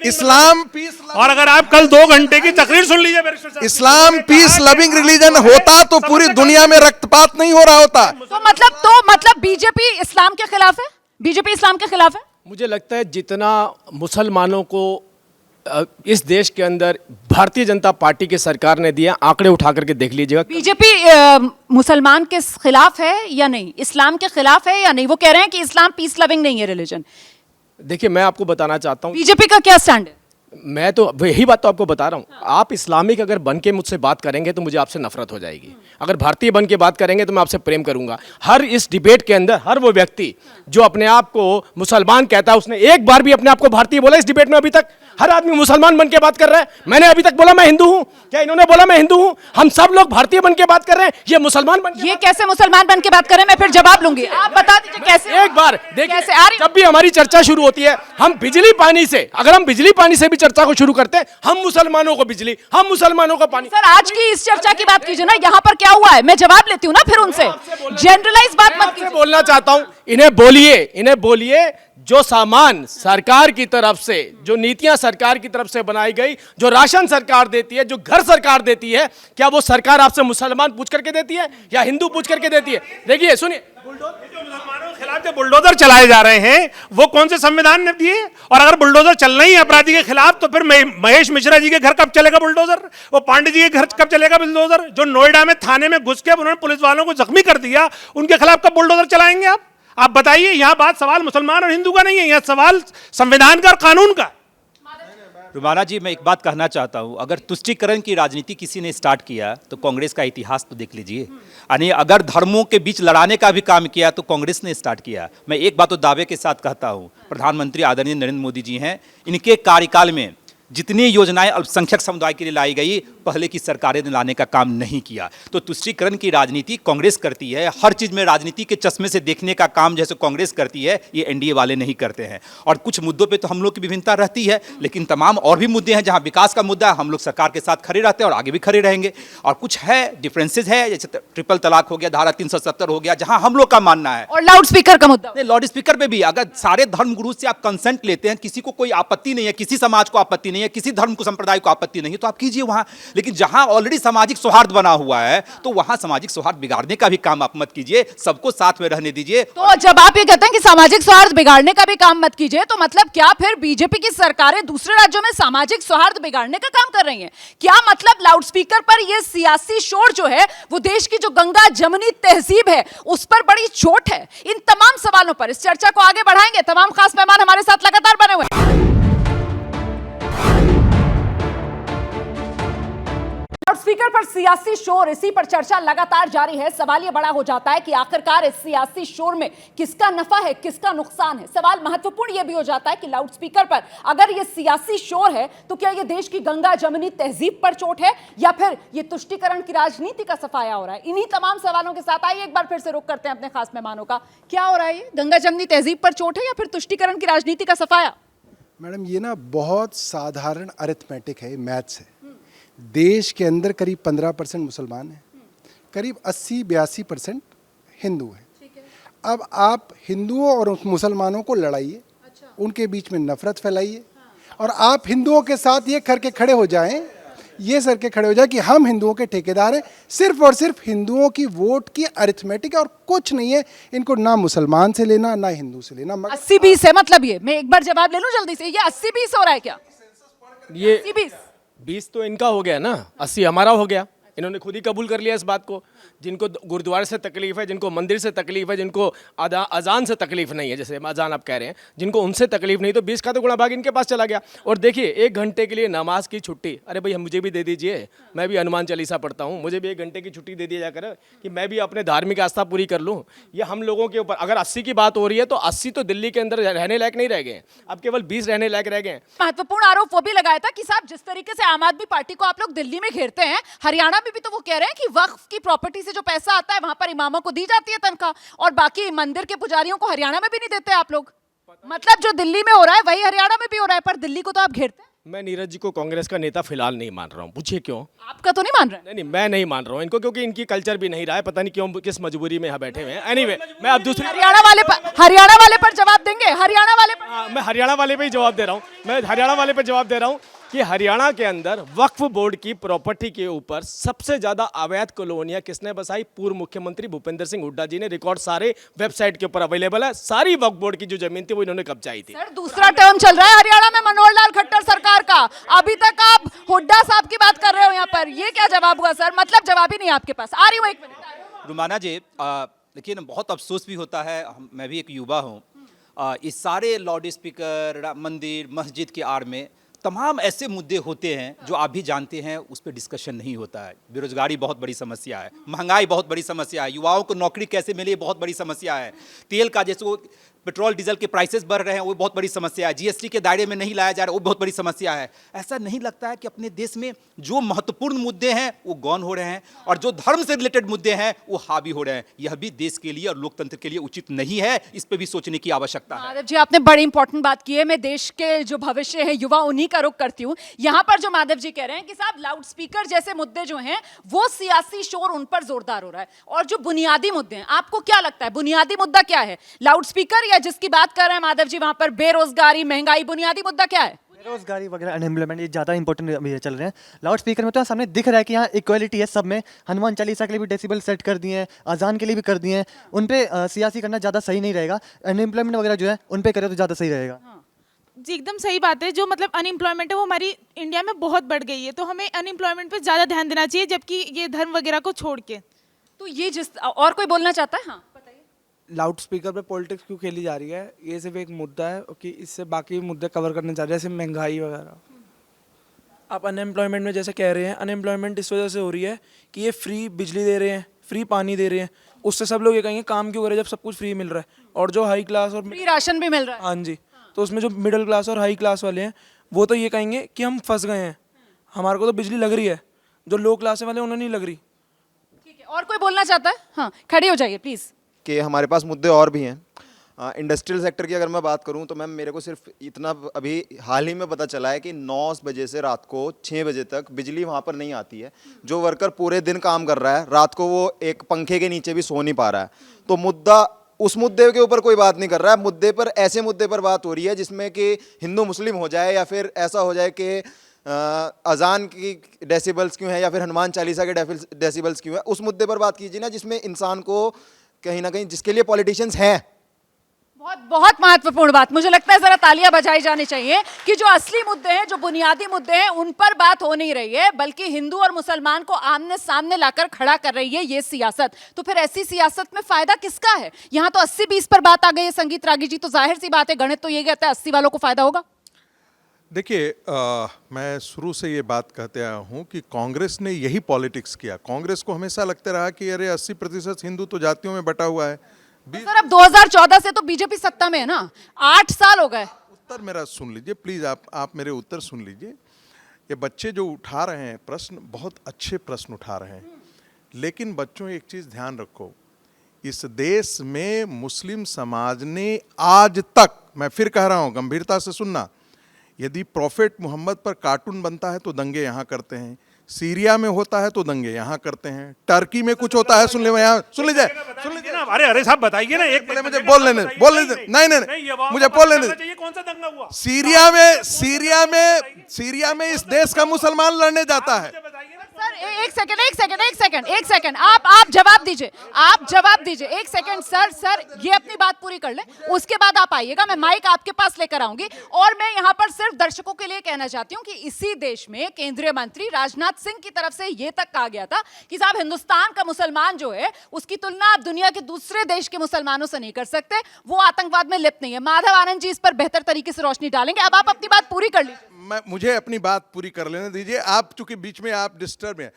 इस्लाम पीस। और अगर आप कल 2 घंटे की तकरीर सुन लीजिए, इस्लाम पीस लविंग रिलीजन होता तो पूरी दुनिया में रक्तपात नहीं हो रहा होता। तो मतलब बीजेपी इस्लाम के खिलाफ है? बीजेपी इस्लाम के खिलाफ है? मुझे लगता है जितना मुसलमानों को इस देश के अंदर भारतीय जनता पार्टी की सरकार ने दिया, आंकड़े उठा करके देख लीजिएगा। बीजेपी मुसलमान के खिलाफ है या नहीं, इस्लाम के खिलाफ है या नहीं? वो कह रहे हैं कि इस्लाम पीस लविंग नहीं है रिलीजन। देखिए, मैं आपको बताना चाहता हूँ, बीजेपी का क्या स्टैंड है? मैं तो यही बात तो आपको बता रहा हूँ। आप इस्लामिक अगर बन के मुझसे बात करेंगे तो मुझे आपसे नफरत हो जाएगी, अगर भारतीय बन के बात करेंगे तो मैं आपसे प्रेम करूंगा। हर इस डिबेट के अंदर हर वो व्यक्ति जो अपने आप को मुसलमान कहता है, उसने एक बार भी अपने आप को भारतीय बोला इस डिबेट में? अभी तक हर आदमी मुसलमान बन के बात कर रहा है। मैंने अभी तक बोला मैं हिंदू हूं? क्या इन्होंने बोला मैं हिंदू हूं? हम सब लोग भारतीय बन के बात कर रहे हैं, ये मुसलमान बन के। ये कैसे मुसलमान बन के बात कर रहे हैं? मैं फिर जवाब लूंगी, आप बता दीजिए कैसे। एक बार देखिए, कैसे आ रही? जब भी हमारी चर्चा शुरू होती है, हम बिजली पानी से, अगर हम बिजली पानी से भी चर्चा को शुरू करते हैं, हम मुसलमानों को बिजली, हम मुसलमानों को पानी। सर, आज की इस चर्चा की बात कीजिए ना, यहाँ पर क्या हुआ है? मैं जवाब लेती हूँ ना फिर उनसे, जनरलाइज बात मत कीजिए। बोलना चाहता हूँ, इन्हें बोलिए जो सामान सरकार की तरफ से, जो नीतियां सरकार की तरफ से बनाई गई, जो राशन सरकार देती है, जो घर सरकार देती है, क्या वो सरकार आपसे मुसलमान पूछ करके देती है या हिंदू पूछ करके देती है? देखिए, सुनिए, मुसलमानों के खिलाफ जो बुलडोजर चलाए जा रहे हैं वो कौन से संविधान ने दिए? और अगर बुलडोजर चलना ही अपराधी के खिलाफ तो फिर महेश मिश्रा जी के घर कब चलेगा बुलडोजर? वो पांडे जी के घर कब चलेगा बुलडोजर? जो नोएडा में थाने में घुस के उन्होंने पुलिस वालों को जख्मी कर दिया, उनके खिलाफ कब बुलडोजर चलाएंगे आप बताइए। यहाँ बात सवाल मुसलमान और हिंदू का नहीं है, यहाँ सवाल संविधान का और कानून का। रुमाना जी, मैं एक बात कहना चाहता हूं, अगर तुष्टीकरण की राजनीति किसी ने स्टार्ट किया तो कांग्रेस का इतिहास तो देख लीजिए। यानी अगर धर्मों के बीच लड़ाने का भी काम किया तो कांग्रेस ने स्टार्ट किया। मैं एक बात तो दावे के साथ कहता हूं, प्रधानमंत्री आदरणीय नरेंद्र मोदी जी हैं, इनके कार्यकाल में जितनी योजनाएं अल्पसंख्यक समुदाय के लिए लाई गई, पहले की सरकारें ने लाने का काम नहीं किया। तो तुष्टीकरण की राजनीति कांग्रेस करती है, हर चीज में राजनीति के चश्मे से देखने का काम जैसे कांग्रेस करती है, ये एनडीए वाले नहीं करते हैं। और कुछ मुद्दों पे तो हम लोग की विभिन्नता रहती है, लेकिन तमाम और भी मुद्दे हैं जहां विकास का मुद्दा है, हम लोग सरकार के साथ खड़े रहते हैं और आगे भी खड़े रहेंगे। और कुछ है डिफरेंसेज है, जैसे ट्रिपल तलाक हो गया, धारा 370 हो गया, जहां हम लोग का मानना है। और लाउड स्पीकर का मुद्दा, लाउड स्पीकर पे भी अगर सारे धर्म गुरु से आप कंसेंट लेते हैं, किसी को कोई आपत्ति नहीं है, किसी समाज को आपत्ति नहीं है, किसी धर्म को संप्रदाय को आपत्ति नहीं है, तो आप कीजिए वहां। लेकिन जहां ऑलरेडी सामाजिक सौहार्द बना हुआ है, तो वहां सामाजिक सौहार्द बिगाड़ने का भी काम आप मत कीजिए, सबको साथ में रहने दीजिए। तो जब आप ये कहते हैं कि सामाजिक सौहार्द बिगाड़ने का भी काम मत कीजिए, तो मतलब क्या फिर बीजेपी की सरकारें दूसरे राज्यों में सामाजिक सौहार्द बिगाड़ने का काम कर रही हैं? क्या मतलब लाउड स्पीकर पर ये सियासी शोर जो है वो देश की जो गंगा जमुनी तहजीब है उस पर बड़ी चोट है? इन तमाम सवालों पर इस चर्चा को आगे बढ़ाएंगे। तमाम खास मेहमान हमारे साथ लगातार बने हुए हैं। लाउड स्पीकर पर सियासी शोर, इसी पर चर्चा लगातार जारी है। सवाल यह बड़ा हो जाता है कि आखिरकार इस सियासी शोर में किसका नफा है, किसका नुकसान है। सवाल महत्वपूर्ण यह भी हो जाता है कि लाउड स्पीकर पर अगर यह सियासी शोर है तो क्या यह देश की गंगा जमुनी तहजीब पर चोट है या फिर यह तुष्टीकरण की राजनीति का सफाया हो रहा है? इन्हीं तमाम सवालों के साथ आइए एक बार फिर से रुख करते हैं अपने खास मेहमानों का। क्या हो रहा है, ये गंगा जमुनी तहजीब पर चोट है या फिर तुष्टीकरण की राजनीति का सफाया? मैडम, ये ना बहुत साधारण अरिथमेटिक है, मैथ्स है। देश के अंदर करीब 15% मुसलमान हैं, करीब 80-82% हिंदू हैं। अब आप हिंदुओं और मुसलमानों को लड़ाइए, उनके बीच में नफरत फैलाइए, और आप हिंदुओं के साथ ये करके खड़े हो जाएं, ये सर के खड़े हो जाए कि हम हिंदुओं के ठेकेदार हैं, सिर्फ और सिर्फ हिंदुओं की वोट की अरिथमेटिक है और कुछ नहीं है। इनको ना मुसलमान से लेना ना हिंदू से लेना। 80-20 है मतलब ये? मैं एक बार जवाब ले लूं जल्दी से, ये 80-20 हो रहा है क्या? ये 80-20 तो इनका हो गया ना, 80 हमारा हो गया। इन्होंने खुद ही कबूल कर लिया इस बात को। जिनको गुरुद्वारे से तकलीफ है, जिनको मंदिर से तकलीफ है, जिनको अजान से तकलीफ नहीं है, जैसे अजान आप कह रहे हैं, जिनको उनसे तकलीफ नहीं, तो 20 का तो गुणा भाग इनके पास चला गया। और देखिए, 1 घंटे के लिए नमाज की छुट्टी, अरे भाई मुझे भी दे दीजिए, मैं भी हनुमान चालीसा पढ़ता हूँ, मुझे भी 1 घंटे की छुट्टी दे दी जाकर कि मैं भी अपने धार्मिक आस्था पूरी कर लूँ। ये हम लोगों के ऊपर, अगर 80 की बात हो रही है तो 80 तो दिल्ली के अंदर रहने लायक नहीं रह गए, अब केवल 20 रहने लायक रह गए। महत्वपूर्ण आरोप वो भी लगाया था कि साहब जिस तरीके से आम आदमी पार्टी को आप लोग दिल्ली में घेरते हैं, हरियाणा में भी तो वो कह रहे हैं कि वक्फ की प्रॉपर्टी से जो पैसा आता है वहां पर इमामों को दी जाती है तनख्वाह, और बाकी मंदिर के पुजारियों को हरियाणा में भी नहीं देते आप लोग। मतलब जो दिल्ली में हो रहा है वही हरियाणा में भी हो रहा है, पर दिल्ली को तो आप घेरते हैं। मैं नीरज जी को कांग्रेस का नेता फिलहाल नहीं मान रहा हूँ, पूछिए क्यों? आपका तो नहीं मान रहे? नहीं, मैं नहीं मान रहा हूँ इनको, क्योंकि इनकी कल्चर भी नहीं रहा है, पता नहीं क्यों, किस मजबूरी में यहाँ बैठे हुए हैं। एनीवे, मैं अब दूसरी हरियाणा वाले पर जवाब देंगे। हरियाणा वाले पर मैं हरियाणा वाले पे ही जवाब दे रहा हूँ, मैं हरियाणा वाले पे जवाब दे रहा हूँ कि हरियाणा के अंदर वक्फ बोर्ड की प्रॉपर्टी के ऊपर सबसे ज्यादा अवैध कॉलोनियां किसने बसाई? पूर्व मुख्यमंत्री भूपेंद्र सिंह हुड्डा जी ने। रिकॉर्ड सारे वेबसाइट के ऊपर अवेलेबल है। सारी वक्फ बोर्ड की जो जमीन थी वो इन्होंने कब्जाई थी। सर, दूसरा टर्म चल रहा है हरियाणा में, मनोहर लाल खट्टर सरकार सरकार का। अभी तक आप हुड्डा साहब की बात कर रहे हो यहाँ पर, ये क्या जवाब हुआ सर? मतलब जवाब ही नहीं आपके पास। आ रही हूँ, एक मिनट। रुमाना जी, लेकिन बहुत अफसोस भी होता है, मैं भी एक युवा हूँ, इस सारे लाउड स्पीकर, मंदिर, मस्जिद की आड़ में तमाम ऐसे मुद्दे होते हैं जो आप भी जानते हैं, उस पर डिस्कशन नहीं होता है। बेरोजगारी बहुत बड़ी समस्या है, महंगाई बहुत बड़ी समस्या है, युवाओं को नौकरी कैसे मिले ये बहुत बड़ी समस्या है, तेल का जैसे वो पेट्रोल डीजल के प्राइसेस बढ़ रहे हैं वो बहुत बड़ी समस्या है, जीएसटी के दायरे में नहीं लाया जा रहा वो बहुत बड़ी समस्या है। ऐसा नहीं लगता है कि अपने देश में जो महत्वपूर्ण मुद्दे हैं वो गौन हो रहे हैं और जो धर्म से रिलेटेड मुद्दे हैं वो हावी हो रहे हैं। यह भी देश के लिए और लोकतंत्र के लिए उचित नहीं है, इस पर भी सोचने की आवश्यकता है। माधव जी, आपने बड़ी इंपॉर्टेंट बात की है। मैं देश के जो भविष्य है, युवा, उन्हीं का रुख करती हूँ। यहाँ पर जो माधव जी कह रहे हैं कि साहब लाउड स्पीकर जैसे मुद्दे जो हैं वो सियासी शोर उन पर जोरदार हो रहा है, और जो बुनियादी मुद्दे हैं, आपको क्या लगता है बुनियादी मुद्दा क्या है? लाउड स्पीकर या जिसकी बात कर रहे हैं माधव जी वहां पर बेरोजगारी, महंगाई, बुनियादी मुद्दा क्या है? बेरोजगारी वगैरह, अनएम्प्लॉयमेंट, ये ज़्यादा इंपॉर्टेंट चल रहे हैं। लाउड स्पीकर में तो सामने दिख रहा है कि यहाँ इक्वालिटी है सब में। हनुमान चालीसा के लिए भी डेसिबल सेट कर दिए हैं, अजान के लिए भी कर दिए हैं। उन पे सियासी करना ज़्यादा सही नहीं रहेगा। अनएम्प्लॉयमेंट वगैरह जो है उन पे करे तो ज़्यादा सही रहेगा। जी एकदम सही बात है। जो मतलब अनएम्प्लॉयमेंट है वो हमारी इंडिया में बहुत बढ़ गई है, तो हमें अनएम्प्लॉयमेंट पे ज़्यादा ध्यान देना चाहिए, जबकि ये धर्म वगैरह को छोड़ के। तो ये जिस और कोई बोलना चाहता है? हाँ लाउड स्पीकर पे पॉलिटिक्स क्यों खेली जा रही है? ये सिर्फ एक मुद्दा है कि इससे बाकी मुद्दे कवर करने जा रहे हैं, जैसे महंगाई वगैरह। आप अनएम्प्लॉयमेंट में जैसे कह रहे हैं, अनएम्प्लॉयमेंट इस वजह से हो रही है कि ये फ्री बिजली दे रहे हैं, फ्री पानी दे रहे हैं, उससे सब लोग ये कहेंगे काम क्यों करें जब सब कुछ फ्री मिल रहा है। और जो हाई क्लास और फ्री राशन भी मिल रहा है। हाँ जी, तो उसमें जो मिडिल क्लास और हाई क्लास वाले हैं वो तो ये कहेंगे कि हम फंस गए हैं, हमारे को तो बिजली लग रही है, जो लो क्लास वाले उन्हें नहीं लग रही। ठीक है, और कोई बोलना चाहता है? हाँ खड़े हो जाइए प्लीज। कि हमारे पास मुद्दे और भी हैं। इंडस्ट्रियल सेक्टर की अगर मैं बात करूं तो मैम मेरे को सिर्फ इतना अभी हाल ही में पता चला है कि 9 बजे से रात को 6 बजे तक बिजली वहां पर नहीं आती है। जो वर्कर पूरे दिन काम कर रहा है, रात को वो एक पंखे के नीचे भी सो नहीं पा रहा है। तो मुद्दा, उस मुद्दे के ऊपर कोई बात नहीं कर रहा है। मुद्दे पर, ऐसे मुद्दे पर बात हो रही है जिसमें कि हिंदू मुस्लिम हो जाए, या फिर ऐसा हो जाए कि अजान की डेसिबल्स क्यों है या फिर हनुमान चालीसा के डेसिबल्स क्यों है। उस मुद्दे पर बात कीजिए ना जिसमें इंसान को कहीं ना कहीं, जिसके लिए पॉलिटिशियंस हैं। बहुत बहुत महत्वपूर्ण बात, मुझे लगता है जरा तालियां बजाई जानी चाहिए कि जो असली मुद्दे हैं, जो बुनियादी मुद्दे हैं, उन पर बात हो नहीं रही है, बल्कि हिंदू और मुसलमान को आमने सामने लाकर खड़ा कर रही है ये सियासत। तो फिर ऐसी सियासत में फायदा किसका है? यहाँ तो 80-20 पर बात आ गई है संगीत रागी जी, तो जाहिर सी बात है गणित तो ये कहता है 80 वालों को फायदा होगा। देखिए, मैं शुरू से ये बात कहते आया हूँ कि कांग्रेस ने यही पॉलिटिक्स किया। कांग्रेस को हमेशा लगता रहा कि अरे 80% हिंदू तो जातियों में बटा हुआ है। सर अब 2014 से तो बीजेपी सत्ता में है ना, 8 साल हो गए। उत्तर मेरा सुन लीजिए प्लीज, आप मेरे उत्तर सुन लीजिए। ये बच्चे जो उठा रहे हैं प्रश्न, बहुत अच्छे प्रश्न उठा रहे हैं, लेकिन बच्चों एक चीज ध्यान रखो, इस देश में मुस्लिम समाज ने आज तक, मैं फिर कह रहा हूं गंभीरता से सुनना, यदि प्रॉफेट मोहम्मद पर कार्टून बनता है तो दंगे यहाँ करते हैं, सीरिया में होता है तो दंगे यहाँ करते हैं, टर्की में कुछ होता है, सुन लीजिए ना। अरे साहब बताइए ना, एक पहले मुझे बोल लेने नहीं, मुझे बोल लेने। कौन सा दंगा हुआ? सीरिया में इस देश का मुसलमान लड़ने जाता है। सर एक सेकंड, आप जवाब दीजिए, एक सेकंड सर, ये अपनी बात पूरी कर ले, उसके बाद आप आइएगा, मैं माइक आपके पास लेकर आऊंगी। और मैं यहाँ पर सिर्फ दर्शकों के लिए कहना चाहती हूँ कि इसी देश में केंद्रीय मंत्री राजनाथ सिंह की तरफ से ये तक कहा गया था कि साहब हिंदुस्तान का मुसलमान जो है उसकी तुलना आप दुनिया के दूसरे देश के मुसलमानों से नहीं कर सकते, वो आतंकवाद में लिप्त नहीं है। माधव आनंद जी इस पर बेहतर तरीके से रोशनी डालेंगे। अब आप अपनी बात पूरी कर लीजिए। मुझे अपनी बात पूरी कर लेने दीजिए, आप चूंकि बीच में आप डिस्टर्ब हैं।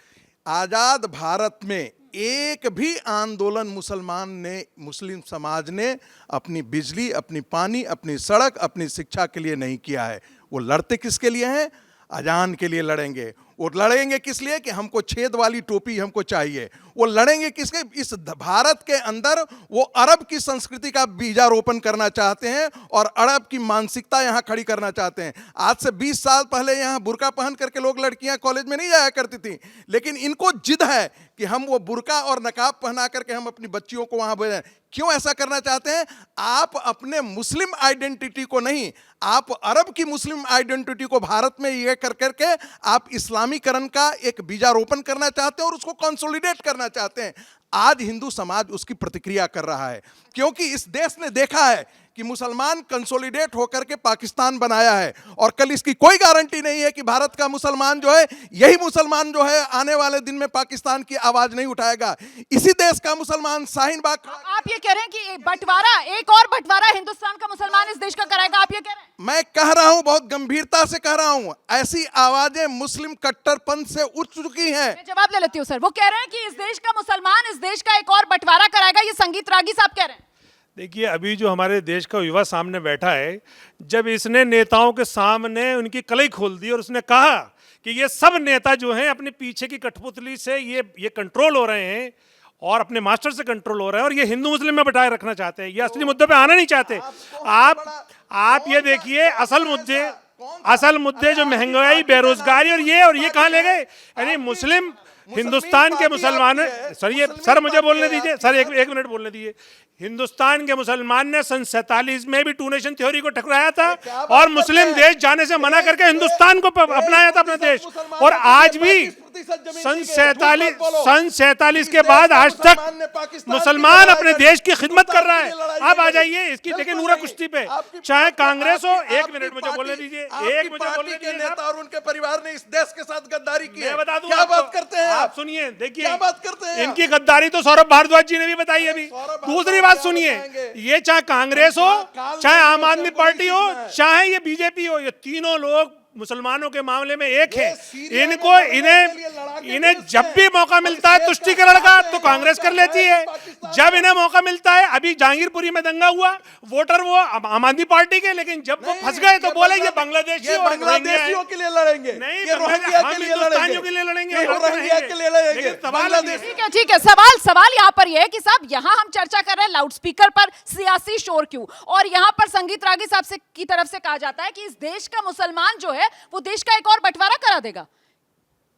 आजाद भारत में एक भी आंदोलन मुस्लिम समाज ने अपनी बिजली, अपनी पानी, अपनी सड़क, अपनी शिक्षा के लिए नहीं किया है। वो लड़ते किसके लिए हैं? अजान के लिए लड़ेंगे। वो लड़ेंगे किस लिए? कि हमको छेद वाली टोपी हमको चाहिए। वो लड़ेंगे किसके? इस भारत के अंदर वो अरब की संस्कृति का बीजारोपण करना चाहते हैं और अरब की मानसिकता यहाँ खड़ी करना चाहते हैं। आज से 20 साल पहले यहाँ बुर्का पहन करके लोग, लड़कियां कॉलेज में नहीं जाया करती थी, लेकिन इनको जिद है कि हम वो बुर्का और नकाब पहना करके हम अपनी बच्चियों को वहां भेजें। क्यों ऐसा करना चाहते हैं? आप अपने मुस्लिम आइडेंटिटी को नहीं, आप अरब की मुस्लिम आइडेंटिटी को भारत में ये कर करके आप इस्लामीकरण का एक बीजारोपण करना चाहते हैं और उसको कंसोलिडेट करना चाहते हैं। आज हिंदू समाज उसकी प्रतिक्रिया कर रहा है, क्योंकि इस देश ने देखा है कि मुसलमान कंसोलिडेट होकर के पाकिस्तान बनाया है, और कल इसकी कोई गारंटी नहीं है कि भारत का मुसलमान जो है, यही मुसलमान जो है आने वाले दिन में पाकिस्तान की आवाज नहीं उठाएगा। इसी देश का मुसलमान शाहीन बाग। आप ये कह रहे हैं कि बंटवारा, एक और बंटवारा हिंदुस्तान का मुसलमान इस देश का कराएगा, आप ये कह रहे हैं? मैं कह रहा हूं, बहुत गंभीरता से कह रहा हूं, ऐसी आवाजें मुस्लिम कट्टरपंथ से उठ चुकी हैं। मैं जवाब ले लेती हूँ सर। वो कह रहे हैं कि इस देश का मुसलमान इस देश का एक और बंटवारा कराएगा, ये संगीत रागी साहब कह रहे हैं। देखिए, अभी जो हमारे देश का युवा सामने बैठा है, जब इसने नेताओं के सामने उनकी कलई खोल दी और उसने कहा कि ये सब नेता जो हैं अपने पीछे की कठपुतली से ये कंट्रोल हो रहे हैं और अपने मास्टर से कंट्रोल हो रहे हैं और ये हिंदू मुस्लिम में बटाए रखना चाहते हैं, ये असली मुद्दे पे आना नहीं चाहते। आप ये देखिए, असल मुद्दे जो महंगाई, बेरोजगारी और ये कहाँ ले गए? यानी मुस्लिम हिंदुस्तान के मुसलमान, सर मुझे बोलने दीजिए सर, एक मिनट बोलने दीजिए। हिंदुस्तान के मुसलमान ने सन 47 में भी टू नेशन थ्योरी को ठुकराया था और मुस्लिम देश जाने से मना करके हिंदुस्तान को अपनाया था अपना देश, और आज भी सन 47 के बाद आज तक मुसलमान अपने देश की खिदमत कर रहा है। आप आ जाइए इसकी, लेकिन नूरा कुश्ती पे, चाहे कांग्रेस हो। एक मिनट मुझे बोलने दीजिए, मुझे बोलने दीजिए। नेता और उनके परिवार ने इस देश के साथ गद्दारी की है। बता दूं, क्या बात करते हैं आप? सुनिए, देखिए, क्या बात करते हैं? इनकी गद्दारी तो सौरभ भारद्वाज जी ने भी बताई अभी। दूसरी बात सुनिए, ये चाहे कांग्रेस हो, चाहे आम आदमी पार्टी हो, चाहे ये बीजेपी हो, ये तीनों लोग मुसलमानों के मामले में एक है। इन्हें जब भी मौका मिलता है तुष्टीकरण का तो कांग्रेस कर लेती है, जब इन्हें मौका मिलता है, अभी जहांगीरपुरी में दंगा हुआ, वोटर वो आम आदमी पार्टी के, लेकिन जब वो फंस गए तो बोले ये बांग्लादेशियों के लिए लड़ेंगे, नहीं, हम हिंदुस्तानियों के लिए लड़ेंगे। ठीक है, सवाल यहाँ पर यह है कि साहब, यहाँ हम चर्चा कर रहे हैं लाउड स्पीकर पर सियासी शोर क्यों, और यहाँ पर संगीत रागी साहब की तरफ से कहा जाता है कि इस देश का मुसलमान जो है वो देश का एक और बंटवारा करा देगा।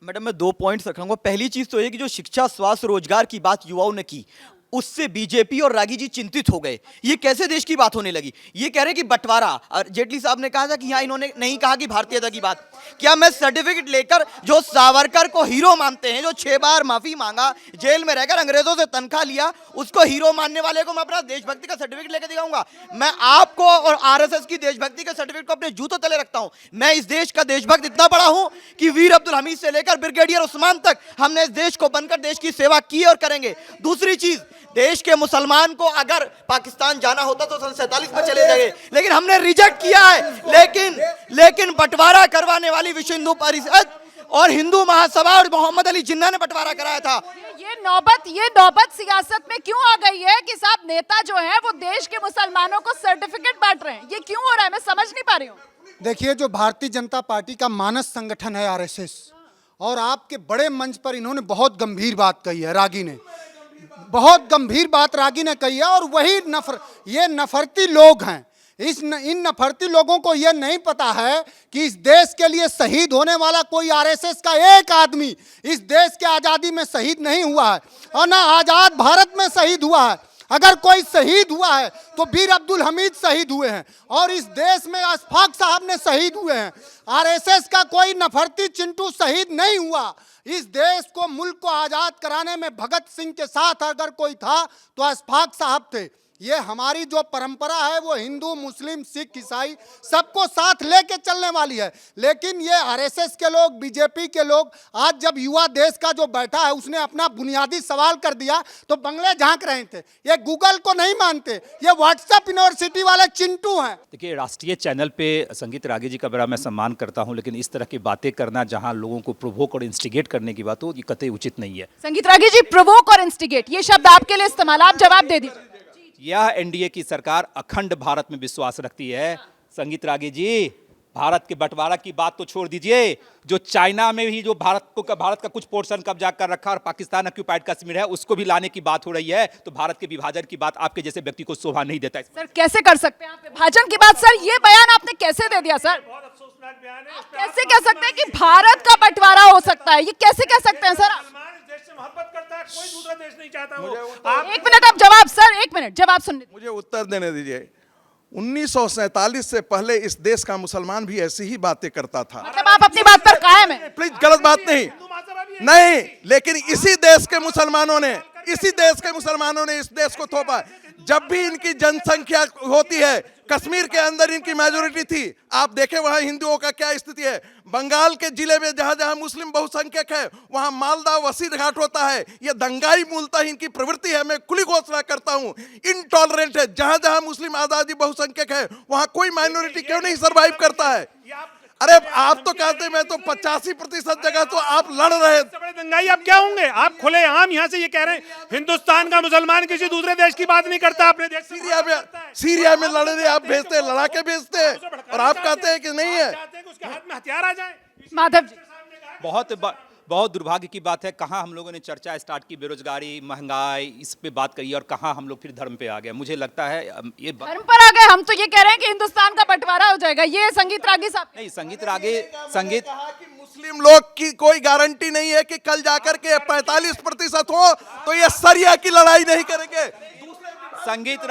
मैडम, मैं 2 पॉइंट्स रखूंगा। पहली चीज तो ये कि जो शिक्षा, स्वास्थ्य, रोजगार की बात युवाओं ने की, उससे बीजेपी और रागी जी चिंतित हो गए। ये कैसे देश की बात होने लगी? ये कह रहे कि बंटवारा, और जेटली साहब ने कहा था कि यहाँ इन्होंने नहीं कहा कि भारतीयता की बात। क्या मैं सर्टिफिकेट लेकर, जो सावरकर को हीरो मानते हैं, जो 6 बार माफी मांगा, जेल में रहकर अंग्रेजों से तनख्वाह लिया, उसको हीरो मानने वाले को मैं अपना देशभक्ति का सर्टिफिकेट लेकर दिखाऊंगा? मैं आपको और आरएसएस की देशभक्ति के सर्टिफिकेट को अपने जूतों तले रखता हूं। मैं इस देश का देशभक्त इतना बड़ा हूं कि वीर अब्दुल हमीद से लेकर ब्रिगेडियर उस्मान तक हमने इस देश को बनकर देश की सेवा की और करेंगे। दूसरी चीज, देश के मुसलमान को अगर पाकिस्तान जाना होता तो सन 47 में चले जाएंगे, लेकिन हमने रिजेक्ट किया है। लेकिन बंटवारा करवाने वाली विश्व हिंदू परिषद और हिंदू महासभा और मोहम्मद अली जिन्ना ने बंटवारा कराया था। ये नौबत सियासत में क्यों आ गई है कि साहब नेता जो है वो देश के मुसलमानों को सर्टिफिकेट बांट रहे हैं? ये क्यों हो रहा है, मैं समझ नहीं पा रही हूँ। देखिए, जो भारतीय जनता पार्टी का मानस संगठन है आरएसएस, और आपके बड़े मंच पर इन्होंने बहुत गंभीर बात कही है, रागी ने बहुत गंभीर बात रागी ने कही है, और वही ये नफरती लोग हैं। इन नफरती लोगों को यह नहीं पता है कि इस देश के लिए शहीद होने वाला कोई आरएसएस का एक आदमी इस देश के आज़ादी में शहीद नहीं हुआ है, और ना आज़ाद भारत में शहीद हुआ है। अगर कोई शहीद हुआ है तो वीर अब्दुल हमीद शहीद हुए हैं, और इस देश में अशफाक साहब ने शहीद हुए हैं। आरएसएस का कोई नफरती चिंटू शहीद नहीं हुआ। इस देश को, मुल्क को आज़ाद कराने में भगत सिंह के साथ अगर कोई था तो अशफाक साहब थे। ये हमारी जो परंपरा है वो हिंदू, मुस्लिम, सिख, ईसाई सबको साथ लेके चलने वाली है। लेकिन ये आरएसएस के लोग, बीजेपी के लोग, आज जब युवा देश का जो बैठा है उसने अपना बुनियादी सवाल कर दिया तो बंगले झांक रहे थे। ये गूगल को नहीं मानते, ये व्हाट्सएप यूनिवर्सिटी वाले चिंटू हैं। देखिए, राष्ट्रीय चैनल पे संगीत रागी जी का बड़ा मैं सम्मान करता हूं, लेकिन इस तरह की बातें करना जहां लोगों को प्रोवोक और इंस्टिगेट करने की बात हो, ये कतई उचित नहीं है। संगीत रागी जी, प्रोवोक और इंस्टिगेट, ये शब्द आपके लिए इस्तेमाल, आप जवाब दे दीजिए। यह एनडीए की सरकार अखंड भारत में विश्वास रखती है। संगीत रागी जी, भारत के बंटवारा की बात तो छोड़ दीजिए, जो चाइना में भी जो भारत का कुछ पोर्शन कब्जा कर रखा और पाकिस्तान ऑक्यूपाइड कश्मीर है, उसको भी लाने की बात हो रही है। तो भारत के विभाजन की बात आपके जैसे व्यक्ति को शोभा नहीं देता है। सर, कैसे कर सकते हैं आप विभाजन की बात? सर, ये बयान आपने कैसे दे दिया? सर, बहुत अफसोसनाक बयान है। आप कैसे कह सकते हैं कि भारत का बंटवारा हो सकता है? ये कैसे कह सकते हैं सर? देश से मोहब्बत करता है, कोई दूसरा देश नहीं चाहता वो। एक मिनट, आप जवाब, सर एक मिनट जवाब सुनने, मुझे उत्तर देने दीजिए। 1947 से पहले इस देश का मुसलमान भी ऐसी ही बातें करता था। मतलब आप अपनी बात पर कायम हैं? प्लीज, गलत बात नहीं, लेकिन इसी देश के मुसलमानों ने इसी देश के मुसलमानों ने इस देश को थोपा। जब भी इनकी जनसंख्या होती है, कश्मीर के अंदर इनकी मेजोरिटी थी, आप देखें वहां हिंदुओं का क्या स्थिति है। बंगाल के जिले में जहां जहां मुस्लिम बहुसंख्यक है, वहां मालदा वसीर घाट होता है। ये दंगाई मूलतः इनकी प्रवृत्ति है। मैं खुली घोषणा करता हूं, इनटॉलरेंट है। जहां जहां मुस्लिम आजादी बहुसंख्यक है, वहां कोई माइनॉरिटी क्यों नहीं सर्वाइव करता है? अरे आप तो कहते मैं तो 85% जगह तो आप लड़ रहे हैं। बड़े दंगाई आप क्या होंगे? आप खुले आम यहाँ से ये कह रहे हैं हिंदुस्तान का मुसलमान किसी दूसरे देश की बात नहीं करता। अपने देश सीरिया में लड़ रहे आप भेजते हैं, लड़ा के भेजते हैं, और आप कहते हैं कि नहीं है। उसके हाथ में हथियार आ जाए। माधव जी, बहुत दुर्भाग्य की बात है, कहाँ हम लोगों ने चर्चा स्टार्ट की बेरोजगारी, महंगाई, इस पे बात करी, और कहाँ हम लोग फिर धर्म पे आ गए। मुझे लगता है ये धर्म पर आ गए हम तो ये कह रहे हैं कि हिंदुस्तान का बंटवारा हो जाएगा। ये संगीत रागी साहब नहीं, संगीत मुस्लिम लोग की कोई गारंटी नहीं है कि कल जाकर के 45% हो तो ये सरिया की लड़ाई नहीं करेंगे। संगीत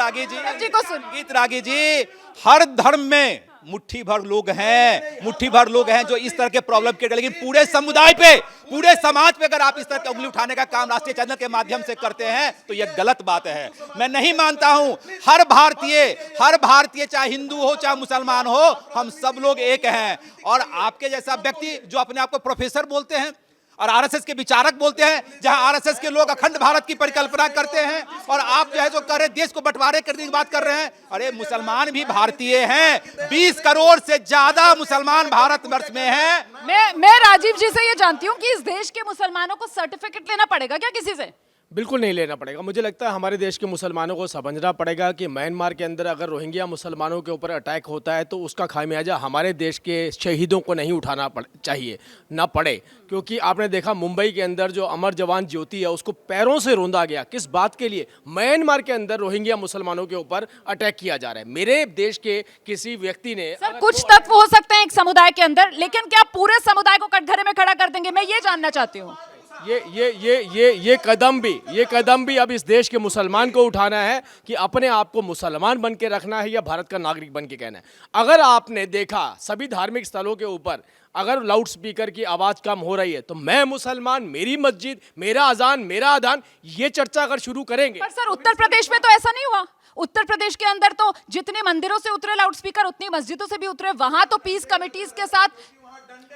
रागी जी, हर धर्म में मुट्ठी भर लोग हैं जो इस तरह के प्रॉब्लम के, लेकिन पूरे समुदाय पे, पूरे समाज पे अगर आप इस तरह की उंगली उठाने का काम राष्ट्रीय चैनल के माध्यम से करते हैं तो यह गलत बात है। मैं नहीं मानता हूं। हर भारतीय चाहे हिंदू हो चाहे मुसलमान हो, हम सब लोग एक हैं। और आपके जैसा व्यक्ति जो अपने आप को प्रोफेसर बोलते हैं और आरएसएस के विचारक बोलते हैं, जहां आरएसएस के लोग अखंड भारत की परिकल्पना करते हैं, और आप जो है जो कर रहे देश को बंटवारे करने की बात कर रहे हैं। अरे मुसलमान भी भारतीय हैं, 20 करोड़ से ज्यादा मुसलमान भारतवर्ष में हैं। मैं राजीव जी से ये जानती हूँ कि इस देश के मुसलमानों को सर्टिफिकेट लेना पड़ेगा क्या किसी से? बिल्कुल नहीं लेना पड़ेगा। मुझे लगता है हमारे देश के मुसलमानों को समझना पड़ेगा कि म्यांमार के अंदर अगर रोहिंग्या मुसलमानों के ऊपर अटैक होता है तो उसका खामियाजा हमारे देश के शहीदों को नहीं उठाना चाहिए, ना पड़े। क्योंकि आपने देखा मुंबई के अंदर जो अमर जवान ज्योति है उसको पैरों से रौंदा गया। किस बात के लिए? म्यांमार के अंदर रोहिंग्या मुसलमानों के ऊपर अटैक किया जा रहा है। मेरे देश के किसी व्यक्ति ने सर, कुछ तत्व हो सकते हैं एक समुदाय के अंदर, लेकिन क्या पूरे समुदाय को कटघरे में खड़ा कर देंगे? मैं ये जानना चाहती हूँ। ये कदम भी अब इस देश के मुसलमान को उठाना है कि अपने आप को मुसलमान बन के रखना है या भारत का नागरिक बन के कहना है। अगर आपने देखा सभी धार्मिक स्थलों के ऊपर अगर लाउड स्पीकर की आवाज कम हो रही है तो मैं मुसलमान, मेरी मस्जिद, मेरा अजान, मेरा अदान, ये चर्चा अगर शुरू करेंगे। पर सर, उत्तर प्रदेश में तो ऐसा नहीं हुआ। उत्तर प्रदेश के अंदर तो जितने मंदिरों से उतरे लाउड स्पीकर उतनी मस्जिदों से भी उतरे। वहां तो पीस कमिटीज के साथ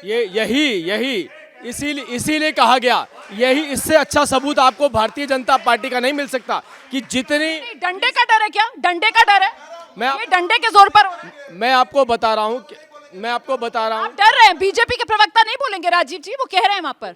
यही इसीलिए कहा गया, इससे अच्छा सबूत आपको भारतीय जनता पार्टी का नहीं मिल सकता कि जितनी डंडे का डर है। क्या डंडे का डर है? ये डंडे के जोर पर मैं आपको बता रहा हूँ आप डर रहे हैं। बीजेपी के प्रवक्ता नहीं बोलेंगे राजीव जी, वो कह रहे हैं वहां पर।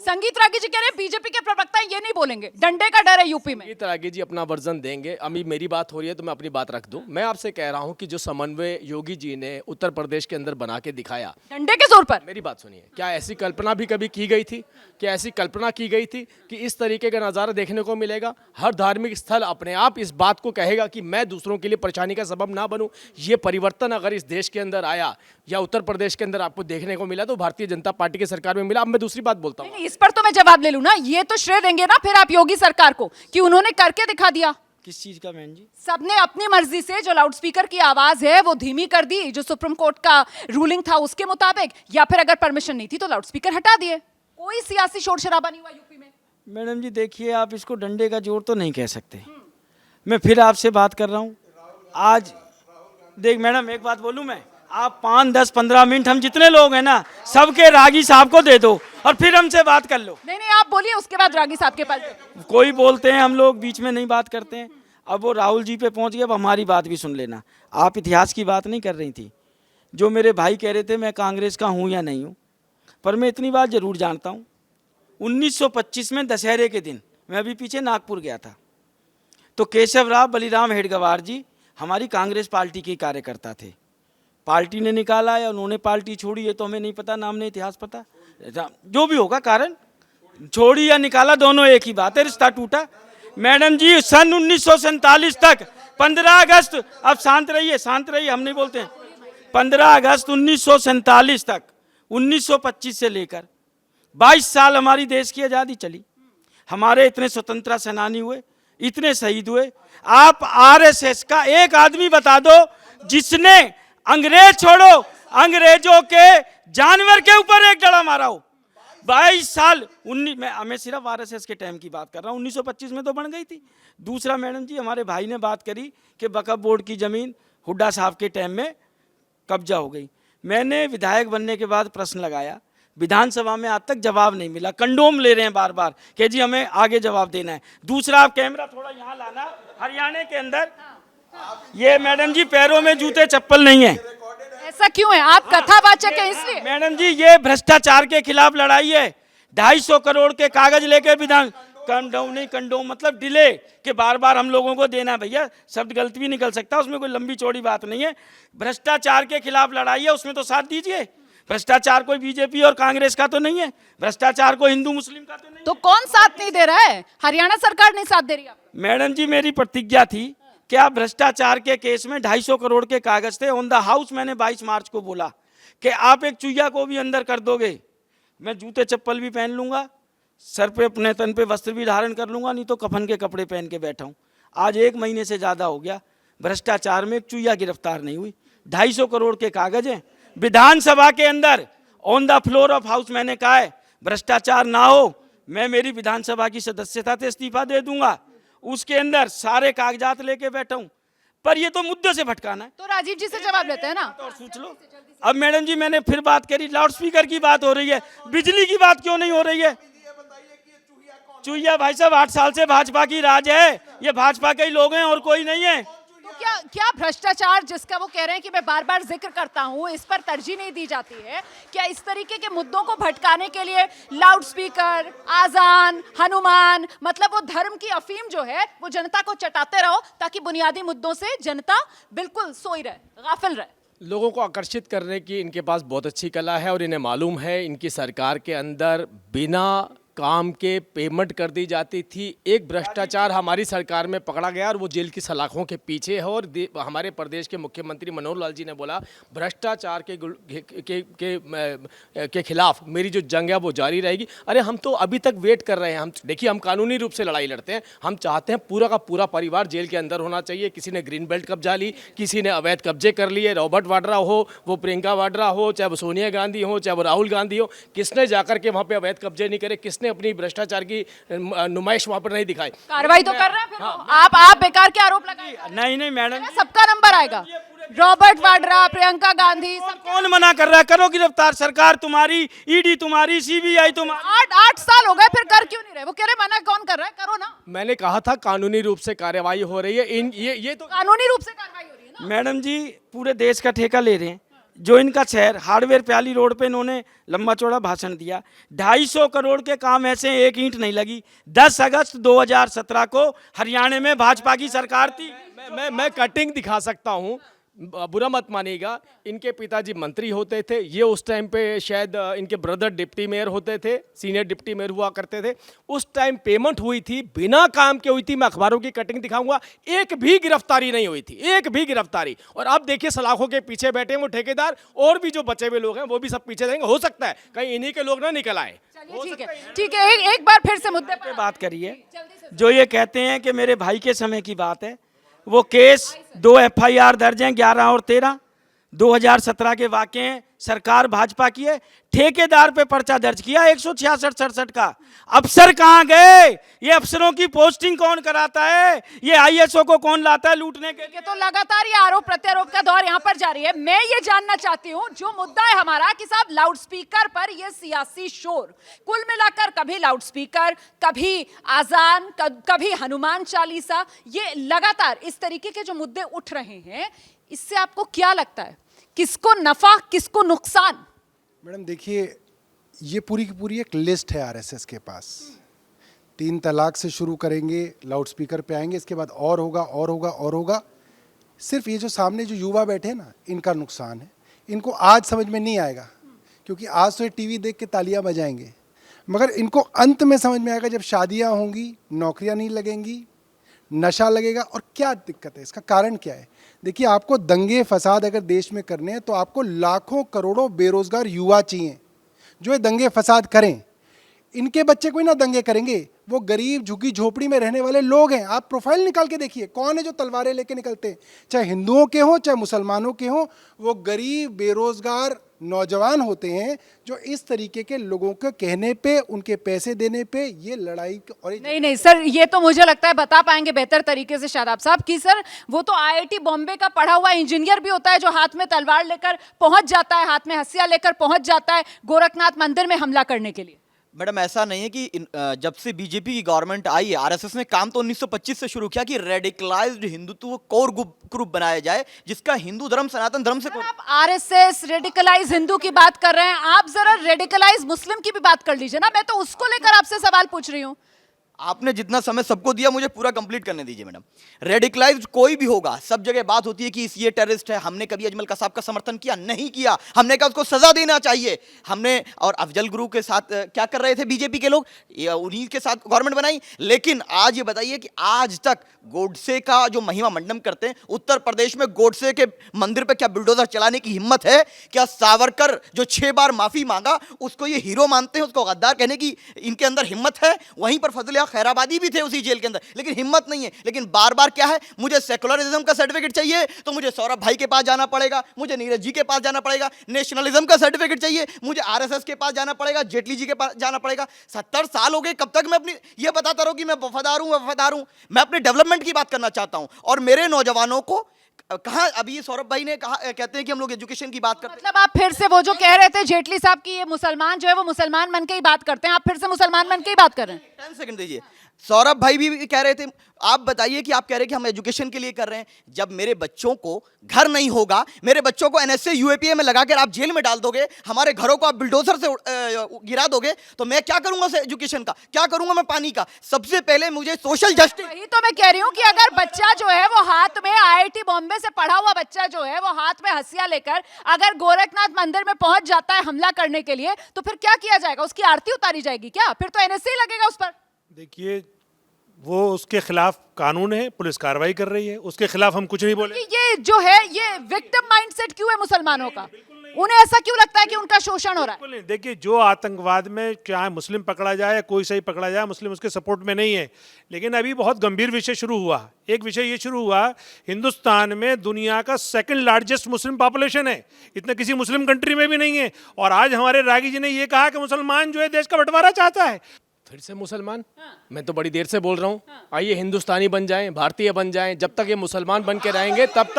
संगीत रागी जी कह रहे हैं बीजेपी के प्रवक्ता ये नहीं बोलेंगे, डंडे का डर है यूपी में। संगीत रागी जी अपना वर्जन देंगे। अभी मेरी बात हो रही है तो मैं अपनी बात रख दूं। मैं आपसे कह रहा हूं कि जो समन्वय योगी जी ने उत्तर प्रदेश के अंदर बना के दिखाया डंडे के जोर पर, मेरी बात सुनिए, क्या ऐसी कल्पना भी कभी की गई थी? क्या ऐसी कल्पना की गई थी कि इस तरीके का नज़ारा देखने को मिलेगा? हर धार्मिक स्थल अपने आप इस बात को कहेगा कि मैं दूसरों के लिए परेशानी का सबब ना बनूं। ये परिवर्तन अगर इस देश के अंदर आया या उत्तर प्रदेश के अंदर आपको देखने को मिला तो भारतीय जनता पार्टी की सरकार में मिला। अब मैं दूसरी बात बोलता हूँ, इस पर तो मैं जवाब ले लूं ना। ये तो श्रेय देंगे ना फिर आप योगी सरकार को कि उन्होंने करके दिखा दिया। किस चीज का बहन जी? सबने अपनी मर्जी से जो लाउड स्पीकर की आवाज है वो धीमी कर दी, जो सुप्रीम कोर्ट का रूलिंग था उसके मुताबिक, या फिर अगर परमिशन नहीं थी तो लाउड स्पीकर हटा दिए। कोई सियासी शोर शराबा नहीं हुआ यूपी में। मैडम जी देखिए, आप इसको डंडे का जोर तो नहीं कह सकते। मैं फिर आपसे बात कर रहा हूँ आज। देख मैडम, एक बात बोलूँ मैं, आप 5, 10, 15 मिनट हम जितने लोग हैं ना सबके रागी साहब को दे दो और फिर हमसे बात कर लो। नहीं, आप बोलिए, उसके बाद रागी साहब के पास। कोई बोलते हैं, हम लोग बीच में नहीं बात करते हैं। अब वो राहुल जी पे पहुंच गए, अब हमारी बात भी सुन लेना। आप इतिहास की बात नहीं कर रही थी। जो मेरे भाई कह रहे थे मैं कांग्रेस का हूँ या नहीं हूँ, पर मैं इतनी बात जरूर जानता हूँ। 1925 में दशहरे के दिन मैं अभी पीछे नागपुर गया था, तो केशवराव बलिराम हेडगवार जी हमारी कांग्रेस पार्टी के कार्यकर्ता थे। पार्टी ने निकाला या उन्होंने पार्टी छोड़ी है तो हमें नहीं पता, नाम नहीं इतिहास पता, जो भी होगा कारण, छोड़ी या निकाला दोनों एक ही बात है, रिश्ता टूटा। मैडम जी सन 1947 तक 15 अगस्त, अब शांत रहिए, हम नहीं बोलते हैं, 15 अगस्त 1947 तक 1925 से लेकर 22 साल हमारी देश की आज़ादी चली। हमारे इतने स्वतंत्रता सेनानी हुए, इतने शहीद हुए। आप आरएसएस का एक आदमी बता दो जिसने अंग्रेज छोड़ो, अंग्रेजों के जानवर के ऊपर एक डड़ा मारा हो। 22 साल मैं सिर्फ आरएसएस के टाइम की बात कर रहा हूँ, 1925 में तो बन गई थी। दूसरा मैडम जी, हमारे भाई ने बात करी कि वक्फ बोर्ड की ज़मीन हुड्डा साहब के टाइम में कब्जा हो गई। मैंने विधायक बनने के बाद प्रश्न लगाया, विधानसभा में आज तक जवाब नहीं मिला। कंडोम ले रहे हैं बार बार कि जी हमें आगे जवाब देना है। दूसरा, आप कैमरा थोड़ा यहाँ लाना, हरियाणा के अंदर ये मैडम जी पैरों में जूते चप्पल नहीं है। ऐसा क्यों है? आप कथावाचक है इसलिए? मैडम जी, ये भ्रष्टाचार के खिलाफ लड़ाई है। 250 करोड़ के कागज लेके विधान कंडोम मतलब डिले के बार बार हम लोगों को देना। भैया शब्द गलत भी निकल सकता है, उसमें कोई लंबी चौड़ी बात नहीं है। भ्रष्टाचार के खिलाफ लड़ाई है, उसमें तो साथ दीजिए। भ्रष्टाचार कोई बीजेपी और कांग्रेस का तो नहीं है, भ्रष्टाचार को हिंदू मुस्लिम का तो नहीं। तो कौन साथ नहीं दे रहा है? हरियाणा सरकार नहीं साथ दे रही है। मैडम जी, मेरी प्रतिज्ञा थी कि आप भ्रष्टाचार के केस में 250 करोड़ के कागज थे ऑन द हाउस। मैंने 22 मार्च को बोला कि आप एक चुहिया को भी अंदर कर दोगे, मैं जूते चप्पल भी पहन लूंगा, सर पे अपने तन पे वस्त्र भी धारण कर लूंगा, नहीं तो कफन के कपड़े पहन के बैठा हूं। आज 1 महीने से ज़्यादा हो गया, भ्रष्टाचार में एक चुहिया गिरफ्तार नहीं हुई। 250 करोड़ के कागज हैं विधानसभा के अंदर, on the floor of house. मैंने कहा है भ्रष्टाचार ना हो, मैं मेरी विधानसभा की सदस्यता से इस्तीफा दे दूंगा। उसके अंदर सारे कागजात लेके बैठा हूं, पर ये तो मुद्दे से भटकाना है। तो राजीव जी से जवाब लेते हैं ना। और सोच लो। अब मैडम जी, मैंने फिर बात करी, लाउड स्पीकर की बात हो रही है, बिजली की बात क्यों नहीं हो रही है? चुहिया भाई साहब 8 साल से भाजपा की राज है, ये भाजपा के ही लोग हैं और कोई नहीं है। तो क्या भ्रष्टाचार जिसका वो कह रहे हैं कि मैं बार बार जिक्र करता हूं, इस पर तरजीह नहीं दी जाती है? क्या इस तरीके के मुद्दों को भटकाने के लिए लाउड स्पीकर, आजान, हनुमान, मतलब वो धर्म की अफीम जो है वो जनता को चटाते रहो ताकि बुनियादी मुद्दों से जनता बिल्कुल सोई रहे, गाफिल रहे? लोगों को आकर्षित करने की इनके पास बहुत अच्छी कला है और इन्हें मालूम है इनकी सरकार के अंदर बिना काम के पेमेंट कर दी जाती थी। एक भ्रष्टाचार हमारी सरकार में पकड़ा गया और वो जेल की सलाखों के पीछे है। और हमारे प्रदेश के मुख्यमंत्री मनोहर लाल जी ने बोला भ्रष्टाचार के खिलाफ मेरी जो जंग है वो जारी रहेगी। अरे हम तो अभी तक वेट कर रहे हैं। हम देखिए, हम कानूनी रूप से लड़ाई लड़ते हैं। हम चाहते हैं पूरा का पूरा परिवार जेल के अंदर होना चाहिए। किसी ने ग्रीन बेल्ट कब्जा ली, किसी ने अवैध कब्जे कर लिए, रॉबर्ट वाड्रा हो, वो प्रियंका वाड्रा हो, चाहे वो सोनिया गांधी हो, चाहे वो राहुल गांधी हो, किसने जाकर के वहाँ पे अवैध कब्जे नहीं करे? किसने अपनी भ्रष्टाचार की नुमाइश वहां पर नहीं दिखाई? कार्रवाई तो कर रहे हैं फिर। आप बेकार के आरोप लगाए। नहीं मैडम, सबका नंबर आएगा। रॉबर्ट वाड्रा, प्रियंका गांधी, सब कौन मना कर रहा है? करो गिरफ्तार, सरकार तुम्हारी, ईडी तुम्हारी, सीबीआई तुम्हारी। 8 साल हो गए, फिर कर क्यों नहीं रहे? वो कह रहे मना कौन कर रहा है? करो ना। मैंने कहा था कानूनी रूप से कार्रवाई हो रही है। ये तो कानूनी रूप से कार्रवाई हो रही है ना। मैडम जी, पूरे देश का ठेका ले रहे हैं। जो इनका शहर हार्डवेयर प्याली रोड पे इन्होंने लंबा चौड़ा भाषण दिया। 250 करोड़ के काम ऐसे एक ईंट नहीं लगी। 10 अगस्त 2017 को हरियाणा में भाजपा की सरकार थी। मैं कटिंग दिखा सकता हूँ, बुरा मत मानिएगा। इनके पिताजी मंत्री होते थे, ये उस टाइम पे शायद इनके ब्रदर डिप्टी मेयर होते थे, सीनियर डिप्टी मेयर हुआ करते थे। उस टाइम पेमेंट हुई थी, बिना काम के हुई थी। मैं अखबारों की कटिंग दिखाऊंगा, एक भी गिरफ्तारी नहीं हुई थी, एक भी गिरफ्तारी। और अब देखिए सलाखों के पीछे बैठे हैं वो ठेकेदार, और भी जो बचे हुए लोग हैं वो भी सब पीछे जाएंगे। हो सकता है कहीं इन्हीं के लोग ना निकल आए। ठीक है, एक बार फिर से मुद्दे पे बात करिए। जो ये कहते हैं कि मेरे भाई के समय की बात है, वो केस 2 FIR दर्ज हैं, 11 और 13 2017 के वाक़े हैं। सरकार भाजपा की है, ठेकेदार पे पर्चा दर्ज किया 166-67 का। अफसर कहाँ गए? ये अफसरों की पोस्टिंग कौन कराता है? ये ISO को कौन लाता है लूटने के? तो लगातार ये आरोप प्रत्यारोप का दौर यहाँ पर जारी है। मैं ये जानना चाहती हूँ, जो मुद्दा है हमारा कि साहब लाउड स्पीकर पर ये सियासी शोर, कुल मिलाकर कभी लाउड स्पीकर, कभी आजान, कभी हनुमान चालीसा, ये लगातार इस तरीके के जो मुद्दे उठ रहे हैं, इससे आपको क्या लगता है किसको नफा किसको नुकसान? मैडम देखिए, ये पूरी की पूरी एक लिस्ट है आरएसएस के पास। 3 तलाक से शुरू करेंगे, लाउड स्पीकर पे आएंगे, इसके बाद और होगा और होगा और होगा। सिर्फ ये जो सामने जो युवा बैठे ना, इनका नुकसान है। इनको आज समझ में नहीं आएगा, क्योंकि आज तो ये टीवी देख के तालियां बजाएंगे, मगर इनको अंत में समझ में आएगा जब शादियां होंगी, नौकरियां नहीं लगेंगी, नशा लगेगा। और क्या दिक्कत है, इसका कारण क्या है? देखिए, आपको दंगे फसाद अगर देश में करने हैं तो आपको लाखों करोड़ों बेरोजगार युवा चाहिए जो ये दंगे फसाद करें। इनके बच्चे कोई ना दंगे करेंगे, वो गरीब झुग्गी झोपड़ी में रहने वाले लोग हैं। आप प्रोफाइल निकाल के देखिए कौन है जो तलवारें लेके निकलते हैं, चाहे हिंदुओं के हों चाहे मुसलमानों के हों, वो गरीब बेरोजगार नौजवान होते हैं जो इस तरीके के लोगों के कहने पे, उनके पैसे देने पे ये लड़ाई। और नहीं सर, ये तो मुझे लगता है बता पाएंगे बेहतर तरीके से शादाब साहब कि सर वो तो IIT बॉम्बे का पढ़ा हुआ इंजीनियर भी होता है जो हाथ में तलवार लेकर पहुंच जाता है, हाथ में हथियार लेकर पहुंच जाता है गोरखनाथ मंदिर में हमला करने के लिए। मैडम ऐसा नहीं है कि जब से बीजेपी की गवर्नमेंट आई है, आरएसएस ने काम तो 1925 से शुरू किया कि रेडिकलाइज्ड हिंदुत्व कोर ग्रुप बनाया जाए जिसका हिंदू धर्म सनातन धर्म से। आप आरएसएस रेडिकलाइज हिंदू की बात कर रहे हैं, आप जरा रेडिकलाइज मुस्लिम की भी बात कर लीजिए ना। मैं तो उसको लेकर आपसे सवाल पूछ रही हूँ। आपने जितना समय सबको दिया, मुझे पूरा कंप्लीट करने दीजिए मैडम। रेडिकलाइज्ड कोई भी होगा, सब जगह बात होती है कि ये टेररिस्ट है। हमने कभी अजमल कसाब का समर्थन किया? नहीं किया। हमने कहा उसको सजा देना चाहिए। हमने और अफजल गुरु के साथ क्या कर रहे थे बीजेपी के लोग? उन्हीं के साथ गवर्नमेंट बनाई। लेकिन आज ये बताइए कि आज तक गोडसे का जो महिमा मंडन करते हैं, उत्तर प्रदेश में गोडसे के मंदिर पर क्या बुलडोजर चलाने की हिम्मत है? क्या सावरकर जो 6 बार माफी मांगा उसको ये हीरो मानते हैं, उसको गद्दार कहने की इनके अंदर हिम्मत है? वहीं पर फजल खैराबादी भी थे उसी जेल के अंदर, लेकिन हिम्मत नहीं है। लेकिन बार बार क्या है, मुझे सेकुलरिज्म का सर्टिफिकेट चाहिए तो मुझे सौरभ भाई के पास जाना पड़ेगा, मुझे नीरज जी के पास जाना पड़ेगा। नेशनलिज्म का सर्टिफिकेट चाहिए, मुझे आरएसएस के पास जाना पड़ेगा, जेटली जी के पास जाना पड़ेगा। 70 साल हो गए, कब तक मैं अपनी ये बताता रहूं कि मैं वफादार हूं? मैं अपने डेवलपमेंट की बात करना चाहता हूं। और मेरे नौजवानों को कहा, अभी सौरभ भाई ने कहा, कहते हैं कि हम लोग एजुकेशन की बात करते हैं। मतलब आप फिर से वो जो कह रहे थे जेटली साहब की ये मुसलमान जो है वो मुसलमान बन के ही बात करते हैं, आप फिर से मुसलमान बन के ही बात कर रहे हैं। 10 सेकंड दीजिए। सौरभ भाई भी कह रहे थे, आप बताइए कि आप कह रहे हैं कि हम एजुकेशन के लिए कर रहे हैं। जब मेरे बच्चों को घर नहीं होगा, मेरे बच्चों को NSA UAPA में लगाकर आप जेल में डाल दोगे, हमारे घरों को आप बुलडोजर से गिरा दोगे, तो मैं क्या करूंगा एजुकेशन का? क्या करूंगा मैं पानी का? सबसे पहले मुझे सोशल जस्टिस। वही तो मैं कह रही हूँ कि अगर बच्चा जो है वो हाथ में IIT बॉम्बे से पढ़ा हुआ बच्चा जो है वो हाथ में हथियार लेकर अगर गोरखनाथ मंदिर में पहुंच जाता है हमला करने के लिए, तो फिर क्या किया जाएगा? उसकी आरती उतारी जाएगी क्या? फिर तो NSA ही लगेगा उस पर। देखिए, वो उसके खिलाफ कानून है, पुलिस कार्रवाई कर रही है, उसके खिलाफ हम कुछ नहीं बोले। ये जो है ये विक्टिम माइंडसेट क्यों है मुसलमानों का? उन्हें ऐसा क्यों लगता है कि उनका शोषण हो रहा है? बिल्कुल नहीं। देखिए, जो आतंकवाद में चाहे मुस्लिम पकड़ा जाए या कोई सही पकड़ा जाए, मुस्लिम उसके सपोर्ट में नहीं है। लेकिन अभी बहुत गंभीर विषय शुरू हुआ। एक विषय ये शुरू हुआ, हिंदुस्तान में दुनिया का 2nd लार्जेस्ट मुस्लिम पॉपुलेशन है, इतना किसी मुस्लिम कंट्री में भी नहीं है। और आज हमारे रागी जी ने ये कहा कि मुसलमान जो है देश का बंटवारा चाहता है। फिर से मुसलमान? मैं तो बड़ी देर से बोल रहा हूँ, आइए हिंदुस्तानी बन जाएं, भारतीय बन जाएं। जब तक ये मुसलमान बन के रहेंगे तब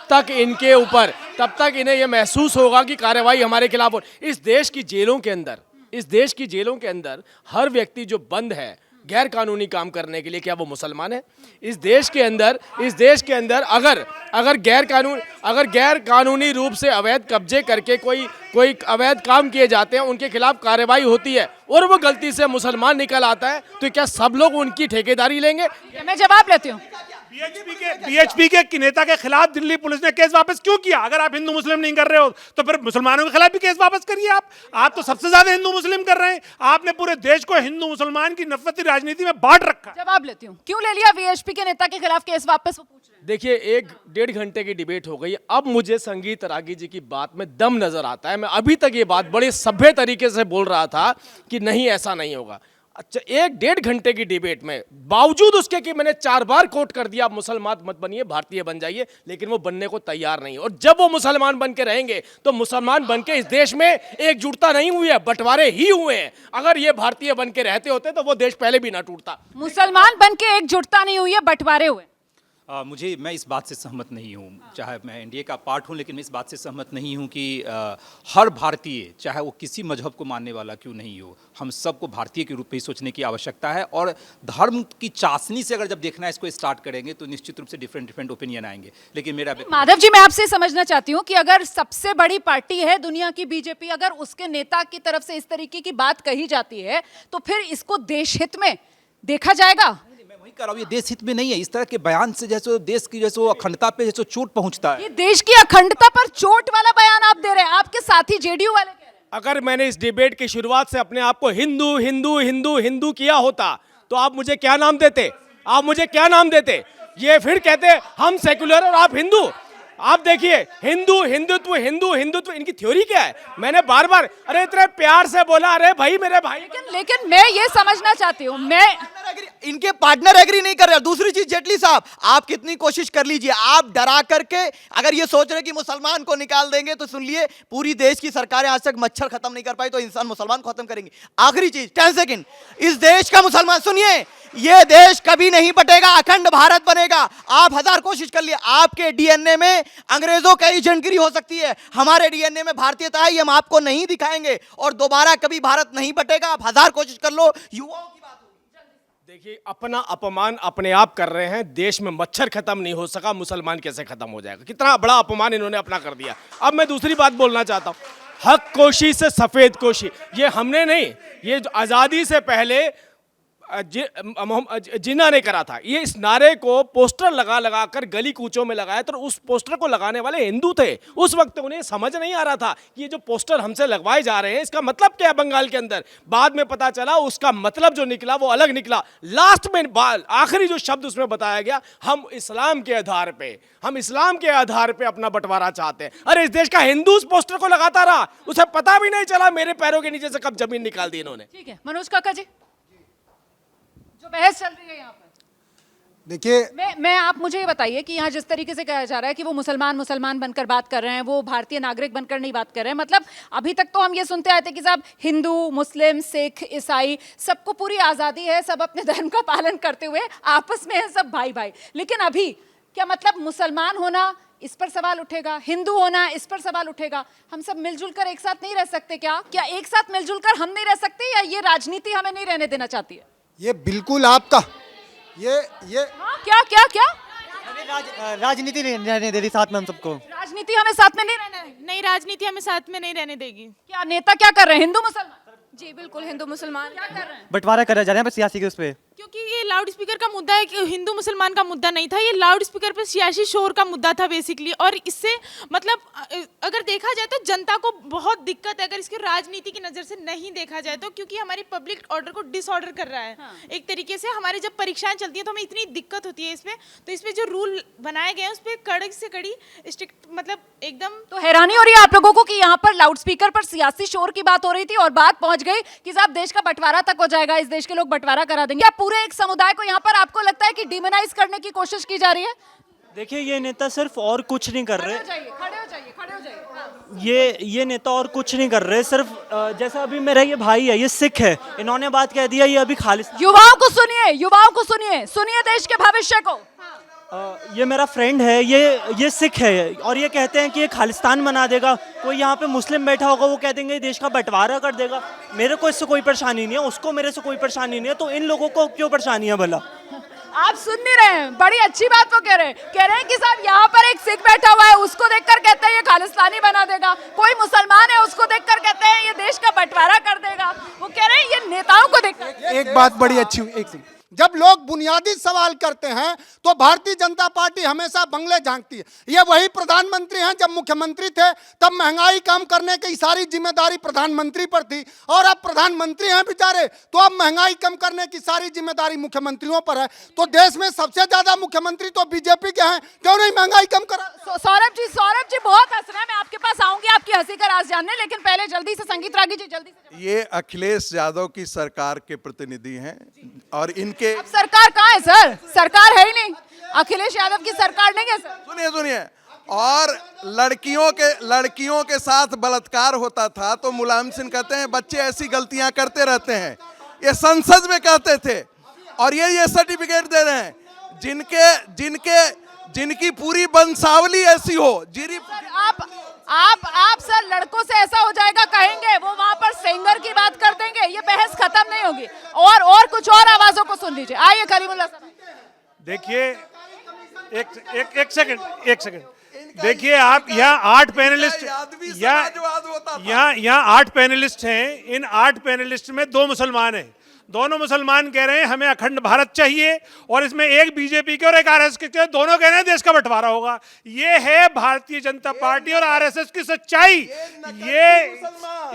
तक इनके ऊपर, तब तक इन्हें ये महसूस होगा कि कार्रवाई हमारे खिलाफ हो। इस देश की जेलों के अंदर हर व्यक्ति जो बंद है गैर कानूनी काम करने के लिए, क्या वो मुसलमान है? इस देश के अंदर अगर गैर कानूनी रूप से अवैध कब्जे करके कोई अवैध काम किए जाते हैं, उनके खिलाफ कार्रवाई होती है और वो गलती से मुसलमान निकल आता है, तो क्या सब लोग उनकी ठेकेदारी लेंगे? मैं जवाब लेती हूँ। बीएचपी के नेता के खिलाफ दिल्ली पुलिस ने केस वापस क्यों किया? अगर आप हिंदू मुस्लिम नहीं कर रहे हो तो फिर मुसलमानों के खिलाफ भी केस वापस करिए। आप तो सबसे ज्यादा हिंदू मुस्लिम कर रहे हैं। आपने पूरे देश को हिंदू मुसलमान की नफरती राजनीति में बांट रखा। जवाब लेती हूँ, क्यों ले लिया बीएचपी के नेता के खिलाफ केस वापस? वो पूछ रहे हैं। देखिए, 1-1.5 घंटे की डिबेट हो गई। अब मुझे संगीत रागी जी की बात में दम नजर आता है। मैं अभी तक ये बात बड़े सभ्य तरीके से बोल रहा था कि नहीं, ऐसा नहीं होगा। अच्छा, 1-1.5 घंटे की डिबेट में बावजूद उसके कि मैंने 4 बार कोट कर दिया, आप मुसलमान मत बनिए, भारतीय बन जाइए, लेकिन वो बनने को तैयार नहीं। और जब वो मुसलमान बन के रहेंगे तो मुसलमान बन के इस देश में एकजुटता नहीं हुई है, बंटवारे ही हुए हैं। अगर ये भारतीय बन के रहते होते तो वो देश पहले भी ना टूटता। मुसलमान बन के एकजुटता नहीं हुई है, बंटवारे हुए। मैं इस बात से सहमत नहीं हूँ, चाहे मैं एनडीए का पार्ट हूँ, लेकिन मैं इस बात से सहमत नहीं हूँ कि हर भारतीय, चाहे वो किसी मजहब को मानने वाला क्यों नहीं हो, हम सबको भारतीय के रूप में ही सोचने की आवश्यकता है। और धर्म की चाशनी से अगर जब देखना इसको स्टार्ट करेंगे तो निश्चित रूप से डिफरेंट ओपिनियन आएंगे। लेकिन मेरा माधव जी, मैं आपसे समझना चाहती हूँ कि अगर सबसे बड़ी पार्टी है दुनिया की बीजेपी, अगर उसके नेता की तरफ से इस तरीके की बात कही जाती है तो फिर इसको देश हित में देखा जाएगा? वही कर रहा हूं, ये देश हित में नहीं है। इस तरह के बयान से जैसे देश की जैसे अखंडता पे जैसे चोट पहुंचता है। ये देश की अखंडता पर चोट वाला बयान आप दे रहे हैं, आपके साथी जेडीयू वाले कह रहे हैं। अगर मैंने इस डिबेट की शुरुआत से अपने आप को हिंदू हिंदू हिंदू हिंदू किया होता तो आप मुझे क्या नाम देते? ये फिर कहते हम सेक्युलर और आप हिंदू। आप देखिए हिंदुत्व इनकी थ्योरी क्या है? मैंने बार बार अरे इतने प्यार से बोला, अरे भाई मेरे भाई, लेकिन मैं ये समझना चाहती हूँ, इनके पार्टनर एग्री नहीं कर रहे। दूसरी चीज जेटली साहब, आप कितनी कोशिश कर लीजिए, आप डरा करके अगर ये सोच रहे कि मुसलमान को निकाल देंगे तो सुन लिए, पूरी देश की सरकारें आज तक मच्छर खत्म नहीं कर पाई, तो इंसान मुसलमान को खत्म करेंगे। आखिरी चीज 10 सेकंड, इस देश का मुसलमान, सुनिए, ये देश कभी नहीं बटेगा, अखंड भारत बनेगा। आप 1000 कोशिश कर लिए, आपके डीएनए में अंग्रेजों का एजेंटगिरी हो सकती है, हमारे डीएनए में भारतीयता है, ये हम आपको नहीं दिखाएंगे और दोबारा कभी भारत नहीं बटेगा। आप 1000 कोशिश कर लो, युवाओं की बात होगी। देखिए अपना अपमान अपने आप कर रहे हैं। देश में मच्छर खत्म नहीं हो सका, मुसलमान कैसे खत्म हो जाएगा? कितना बड़ा अपमान इन्होंने अपना कर दिया। अब मैं दूसरी बात बोलना चाहता हूँ, हक कोशी से सफेद कोशी, ये हमने नहीं, ये जो आजादी से पहले जिन्ना ने करा था। ये इस नारे को पोस्टर लगा लगा कर गली कूचों में लगाया, तो उस पोस्टर को लगाने वाले हिंदू थे। उस वक्त उन्हें समझ नहीं आ रहा था कि ये जो पोस्टर हमसे लगवाए जा रहे हैं इसका मतलब क्या है बंगाल के अंदर। बाद में पता चला उसका मतलब जो निकला वो अलग निकला। लास्ट में आखिरी जो शब्द उसमें बताया गया, हम इस्लाम के आधार पे अपना बंटवारा चाहते हैं। अरे इस देश का हिंदू उस पोस्टर को लगाता रहा, उसे पता भी नहीं चला मेरे पैरों के नीचे से कब जमीन निकाल दी इन्होंने। ठीक है मनोज काका जी, जो बहस चल रही है यहाँ पर, देखिए मैं आप मुझे ये बताइए कि यहाँ जिस तरीके से कहा जा रहा है कि वो मुसलमान बनकर बात कर रहे हैं, वो भारतीय नागरिक बनकर नहीं बात कर रहे हैं। मतलब अभी तक तो हम ये सुनते आए थे कि साहब हिंदू, मुस्लिम, सिख, ईसाई सबको पूरी आज़ादी है, सब अपने धर्म का पालन करते हुए आपस में है सब भाई भाई। लेकिन अभी क्या मतलब मुसलमान होना, इस पर सवाल उठेगा, हिंदू होना, इस पर सवाल उठेगा। हम सब मिलजुल कर एक साथ नहीं रह सकते क्या एक साथ मिलजुल कर हम नहीं रह सकते, या ये राजनीति हमें नहीं रहने देना चाहती है? ये बिल्कुल आपका ये क्या राजनीति नहीं रहने दे रही साथ में हम सबको। राजनीति हमें साथ में नहीं रहने, नहीं राजनीति हमें साथ में नहीं रहने देगी। क्या नेता क्या कर रहे हैं? हिंदू मुसलमान, जी बिल्कुल, हिंदू मुसलमान क्या कर रहे हैं? बंटवारा करा जा रहा है बस सियासी के उस पे, क्योंकि ये लाउड स्पीकर का मुद्दा है कि हिंदू मुसलमान का मुद्दा नहीं था, ये लाउड स्पीकर पे सियासी शोर का मुद्दा था बेसिकली। और इससे मतलब अगर देखा जाए तो जनता को बहुत दिक्कत है, अगर इसके राजनीति की नज़र से नहीं देखा जाए तो, क्योंकि हमारी पब्लिक ऑर्डर को डिसऑर्डर कर रहा है। एक तरीके से हमारी जब परीक्षाएं चलती हैं तो हमें इतनी दिक्कत होती है इसमें, तो इसमें जो रूल बनाए गए हैं उस पर कड़ी से कड़ी स्ट्रिक्ट, मतलब एकदम। तो हैरानी हो रही है आप लोगों को कि यहाँ पर लाउड स्पीकर पर सियासी शोर की बात हो रही थी और बात पहुंच गई कि साहब देश का बंटवारा तक हो जाएगा, इस देश के लोग बंटवारा करा देंगे। क्या पूरे एक समुदाय को यहाँ पर आपको लगता है कि डिमोनाइज करने की कोशिश की जा रही है? देखिए ये नेता सिर्फ और कुछ नहीं कर रहे, खड़े हो जाइए। हाँ। ये नेता और कुछ नहीं कर रहे, सिर्फ जैसा अभी मेरा ये भाई है, ये सिख है, इन्होंने बात कह दिया ये अभी खालिस। युवाओं को सुनिए देश के भविष्य को। ये मेरा फ्रेंड है, ये सिख है और ये कहते हैं कि ये खालिस्तान बना देगा। कोई यहाँ पे मुस्लिम बैठा होगा वो कह देंगे देश का बंटवारा कर देगा। मेरे को इससे कोई परेशानी नहीं है, उसको मेरे से कोई परेशानी नहीं है, तो इन लोगों को क्यों परेशानी है भला? आप सुन नहीं रहे हैं, बड़ी अच्छी बात वो कह रहे हैं कि साहब यहाँ पर एक सिख बैठा हुआ है, उसको देखकर कहते हैं ये खालिस्तानी बना देगा। कोई मुसलमान है उसको देखकर कहते हैं ये देश का बंटवारा कर देगा। वो कह रहे हैं ये नेताओं को देखकर। एक बात बड़ी अच्छी हुई, एक सेकंड, जब लोग बुनियादी सवाल करते हैं तो भारतीय जनता पार्टी हमेशा बंगले झांकती है। ये वही प्रधानमंत्री हैं, जब मुख्यमंत्री थे तब महंगाई कम करने की सारी जिम्मेदारी प्रधानमंत्री पर थी, और अब प्रधानमंत्री हैं बेचारे तो अब महंगाई कम करने की सारी जिम्मेदारी मुख्यमंत्रियों पर है। तो देश में सबसे ज्यादा मुख्यमंत्री तो बीजेपी के हैं, क्यों नहीं महंगाई कम करा? सौरभ जी बहुत हंस रहे हैं, मैं आपके पास आऊंगी आपकी हंसी का राज जानने, लेकिन पहले जल्दी से संगीत रागी जी जल्दी से। ये अखिलेश यादव की सरकार के प्रतिनिधि हैं और इनके अब सरकार कहाँ है सर? सरकार है ही नहीं, अखिलेश यादव की सरकार नहीं है सर। सुनिए और लड़कियों के साथ बलात्कार होता था तो मुलायम सिंह कहते हैं बच्चे ऐसी गलतियां करते रहते हैं, ये संसद में कहते थे, और ये सर्टिफिकेट दे रहे हैं जिनकी पूरी वंशावली ऐसी हो। आप सर लड़कों से ऐसा हो जाएगा कहेंगे, वो वहां पर सेंगर की बात कर देंगे, ये बहस खत्म नहीं होगी। और कुछ और आवाजों को सुन लीजिए। आइए करीमुल्लाह साहब। देखिए एक सेकंड देखिए, आप यहाँ 8 पैनलिस्ट यहाँ 8 पैनलिस्ट हैं, इन 8 पैनलिस्ट में 2 मुसलमान हैं। दोनों मुसलमान कह रहे हैं हमें अखंड भारत चाहिए, और इसमें एक बीजेपी के और एक आरएसएस के, दोनों कह रहे हैं देश का बंटवारा होगा। ये है भारतीय जनता पार्टी और आरएसएस की सच्चाई।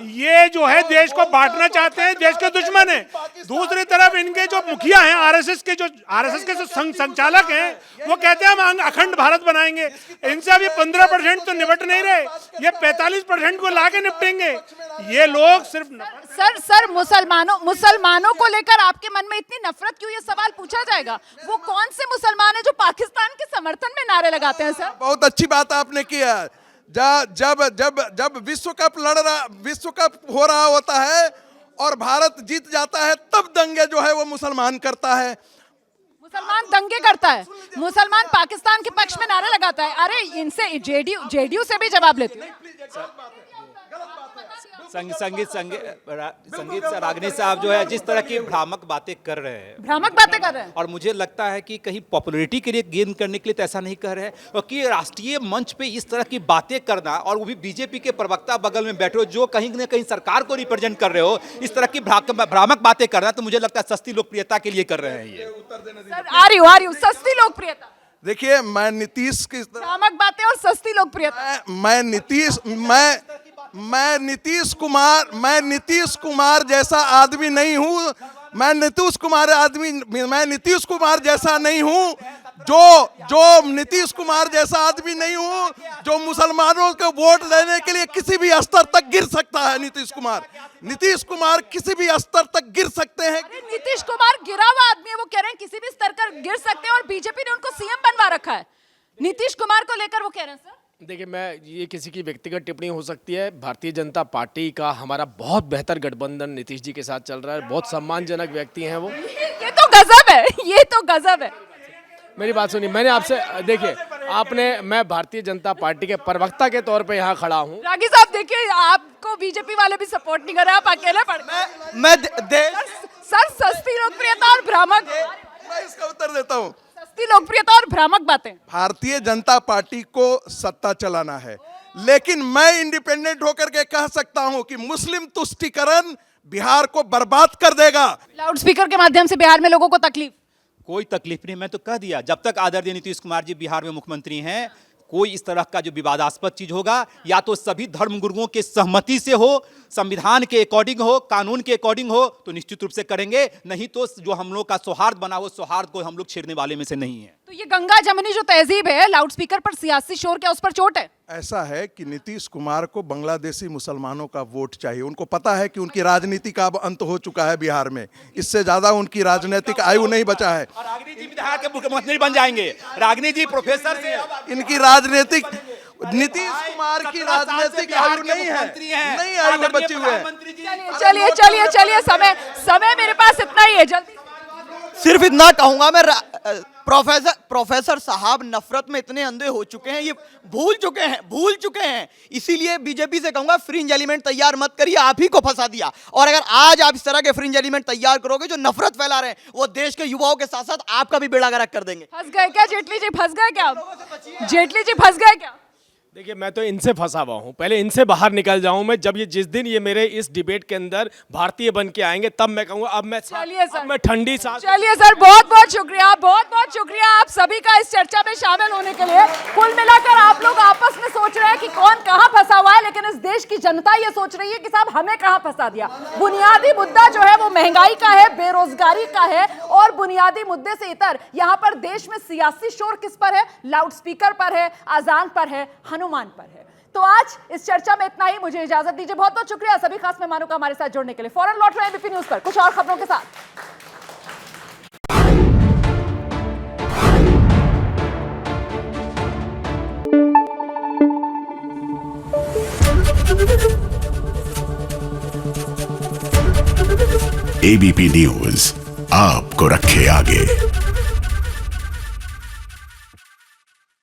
ये जो है देश को बांटना चाहते हैं, देश के दुश्मन है। दूसरी तरफ इनके जो मुखिया हैं, आरएसएस के जो संचालक हैं, वो कहते हैं हम अखंड भारत बनाएंगे। इनसे अभी 15% तो निपट नहीं रहे, ये 45% को लाके निपटेंगे। ये लोग सिर्फ सर मुसलमानों को लेकर आपके मन में इतनी नफरत क्यों, ये सवाल पूछा जाएगा। वो कौन से मुसलमान है जो पाकिस्तान के समर्थन में नारे लगाते हैं सर? बहुत अच्छी बात आपने किया। जब विश्व कप हो रहा होता है और भारत जीत जाता है, तब दंगे जो है वो मुसलमान करता है। मुसलमान दंगे करता है, मुसलमान पाकिस्तान के पक्ष में नारे लगाता है। अरे इनसे जेडीयू से भी जवाब लेते हैं। संगीत रागिनी साहब जो है जिस तरह की भ्रामक बातें कर रहे हैं, और मुझे लगता है कि कहीं पॉपुलैरिटी के लिए गेन करने के लिए तो ऐसा नहीं कर रहे हैं, क्योंकि राष्ट्रीय मंच पे इस तरह की बातें करना, और वो भी बीजेपी के प्रवक्ता बगल में बैठे हो जो कहीं न कहीं सरकार को रिप्रेजेंट कर रहे हो, इस तरह की भ्रामक बातें करना, तो मुझे लगता है सस्ती लोकप्रियता के लिए कर रहे हैं ये। आ रही हूँ सस्ती लोकप्रियता। देखिए, मैं नीतीश की भ्रामक बातें और सस्ती लोकप्रियता। मैं नीतीश कुमार जैसा आदमी नहीं हूँ। मैं नीतीश कुमार जैसा नहीं हूँ जो नीतीश कुमार जैसा आदमी नहीं हूँ जो मुसलमानों को वोट देने के लिए किसी भी स्तर तक गिर सकता है। नीतीश कुमार किसी भी स्तर तक गिर सकते हैं। नीतीश कुमार गिरा हुआ आदमी है, वो कह रहे हैं किसी भी स्तर पर गिर सकते हैं, और बीजेपी ने उनको सीएम बनवा रखा है। नीतीश कुमार को लेकर वो कह रहे हैं सर। देखिए, ये किसी की व्यक्तिगत टिप्पणी हो सकती है। भारतीय जनता पार्टी का हमारा बहुत बेहतर गठबंधन नीतीश जी के साथ चल रहा है। बहुत सम्मानजनक व्यक्ति हैं वो। ये तो गजब है। मेरी बात सुनिए, मैंने आपसे देखिए मैं भारतीय जनता पार्टी के प्रवक्ता के तौर पे यहाँ खड़ा हूँ। रागी साहब देखिए, आपको बीजेपी वाले भी सपोर्ट नहीं कर रहे, आप अकेले पड़ गए। सर सस्ती लोकप्रियता और भ्रामक, मैं इसका उत्तर देता हूँ। सस्ती लोकप्रियता और भ्रामक बातें। भारतीय जनता पार्टी को सत्ता चलाना है, लेकिन मैं इंडिपेंडेंट होकर के कह सकता हूं कि मुस्लिम तुष्टीकरण बिहार को बर्बाद कर देगा। लाउड स्पीकर के माध्यम से बिहार में लोगों को तकलीफ? कोई तकलीफ नहीं, मैं तो कह दिया, जब तक आदरणीय नीतीश कुमार जी बिहार में मुख्यमंत्री हैं, कोई इस तरह का जो विवादास्पद चीज होगा, या तो सभी धर्मगुरुओं के सहमति से हो, संविधान के अकॉर्डिंग हो, कानून के अकॉर्डिंग हो, तो निश्चित रूप से करेंगे। नहीं तो जो हम लोग का सौहार्द बना हो, सौहार्द को हम लोग छेड़ने वाले में से नहीं है। तो ये गंगा जमुनी जो तहजीब है, लाउड स्पीकर पर सियासी शोर, क्या उस पर चोट है? ऐसा है कि नीतीश कुमार को बांग्लादेशी मुसलमानों का वोट चाहिए। उनको पता है कि उनकी राजनीति का अब अंत हो चुका है बिहार में, इससे ज्यादा उनकी राजनीतिक आयु नहीं बचा है। रागिनी जी बिहार के मुख्यमंत्री बन जाएंगे। रागिनी जी प्रोफेसर से इनकी राजनीतिक, नीतीश कुमार की राजनीतिक आयु नहीं आयु में बची हुई है। चलिए, समय मेरे पास इतना ही है। जल्दी सिर्फ इतना कहूंगा मैं, प्रोफेसर साहब नफरत में इतने अंधे हो चुके हैं, ये भूल चुके हैं। इसीलिए बीजेपी से कहूंगा फ्रिंज एलिमेंट तैयार मत करिए, आप ही को फंसा दिया। और अगर आज आप इस तरह के फ्रिंज एलिमेंट तैयार करोगे जो नफरत फैला रहे हैं, वो देश के युवाओं के साथ साथ आपका भी बेड़ा गर्क कर देंगे। फंस गए क्या जेटली जी? जेटली जी फंस गए क्या? देखिए, मैं तो इनसे फंसा हुआ हूँ, पहले इनसे बाहर निकल जाऊं मैं। जब जिस दिन ये मेरे इस डिबेट के अंदर भारतीय बन के आएंगे, तब मैं कहूँगा अब मैं ठंडी सांस। चलिए सर, बहुत शुक्रिया आप सभी का इस चर्चा में शामिल होने के लिए। कुल मिलाकर आप लोग आपस में सोच रहे हैं कि कौन कहाँ फंसा हुआ है, लेकिन इस देश की जनता ये सोच रही है कि साहब हमें कहाँ फंसा दिया। बुनियादी मुद्दा जो है वो महंगाई का है, बेरोजगारी का है, और बुनियादी मुद्दे से इतर यहाँ पर देश में सियासी शोर किस पर है? लाउड स्पीकर पर है, अजान पर है, हनुमान पर है। तो आज इस चर्चा में इतना ही। मुझे इजाजत दीजिए। बहुत बहुत शुक्रिया सभी खास मेहमानों का हमारे साथ जुड़ने के लिए। फौरन लौट रहे हैं एबीपी न्यूज पर कुछ और खबरों के साथ। एबीपी न्यूज आपको रखे आगे।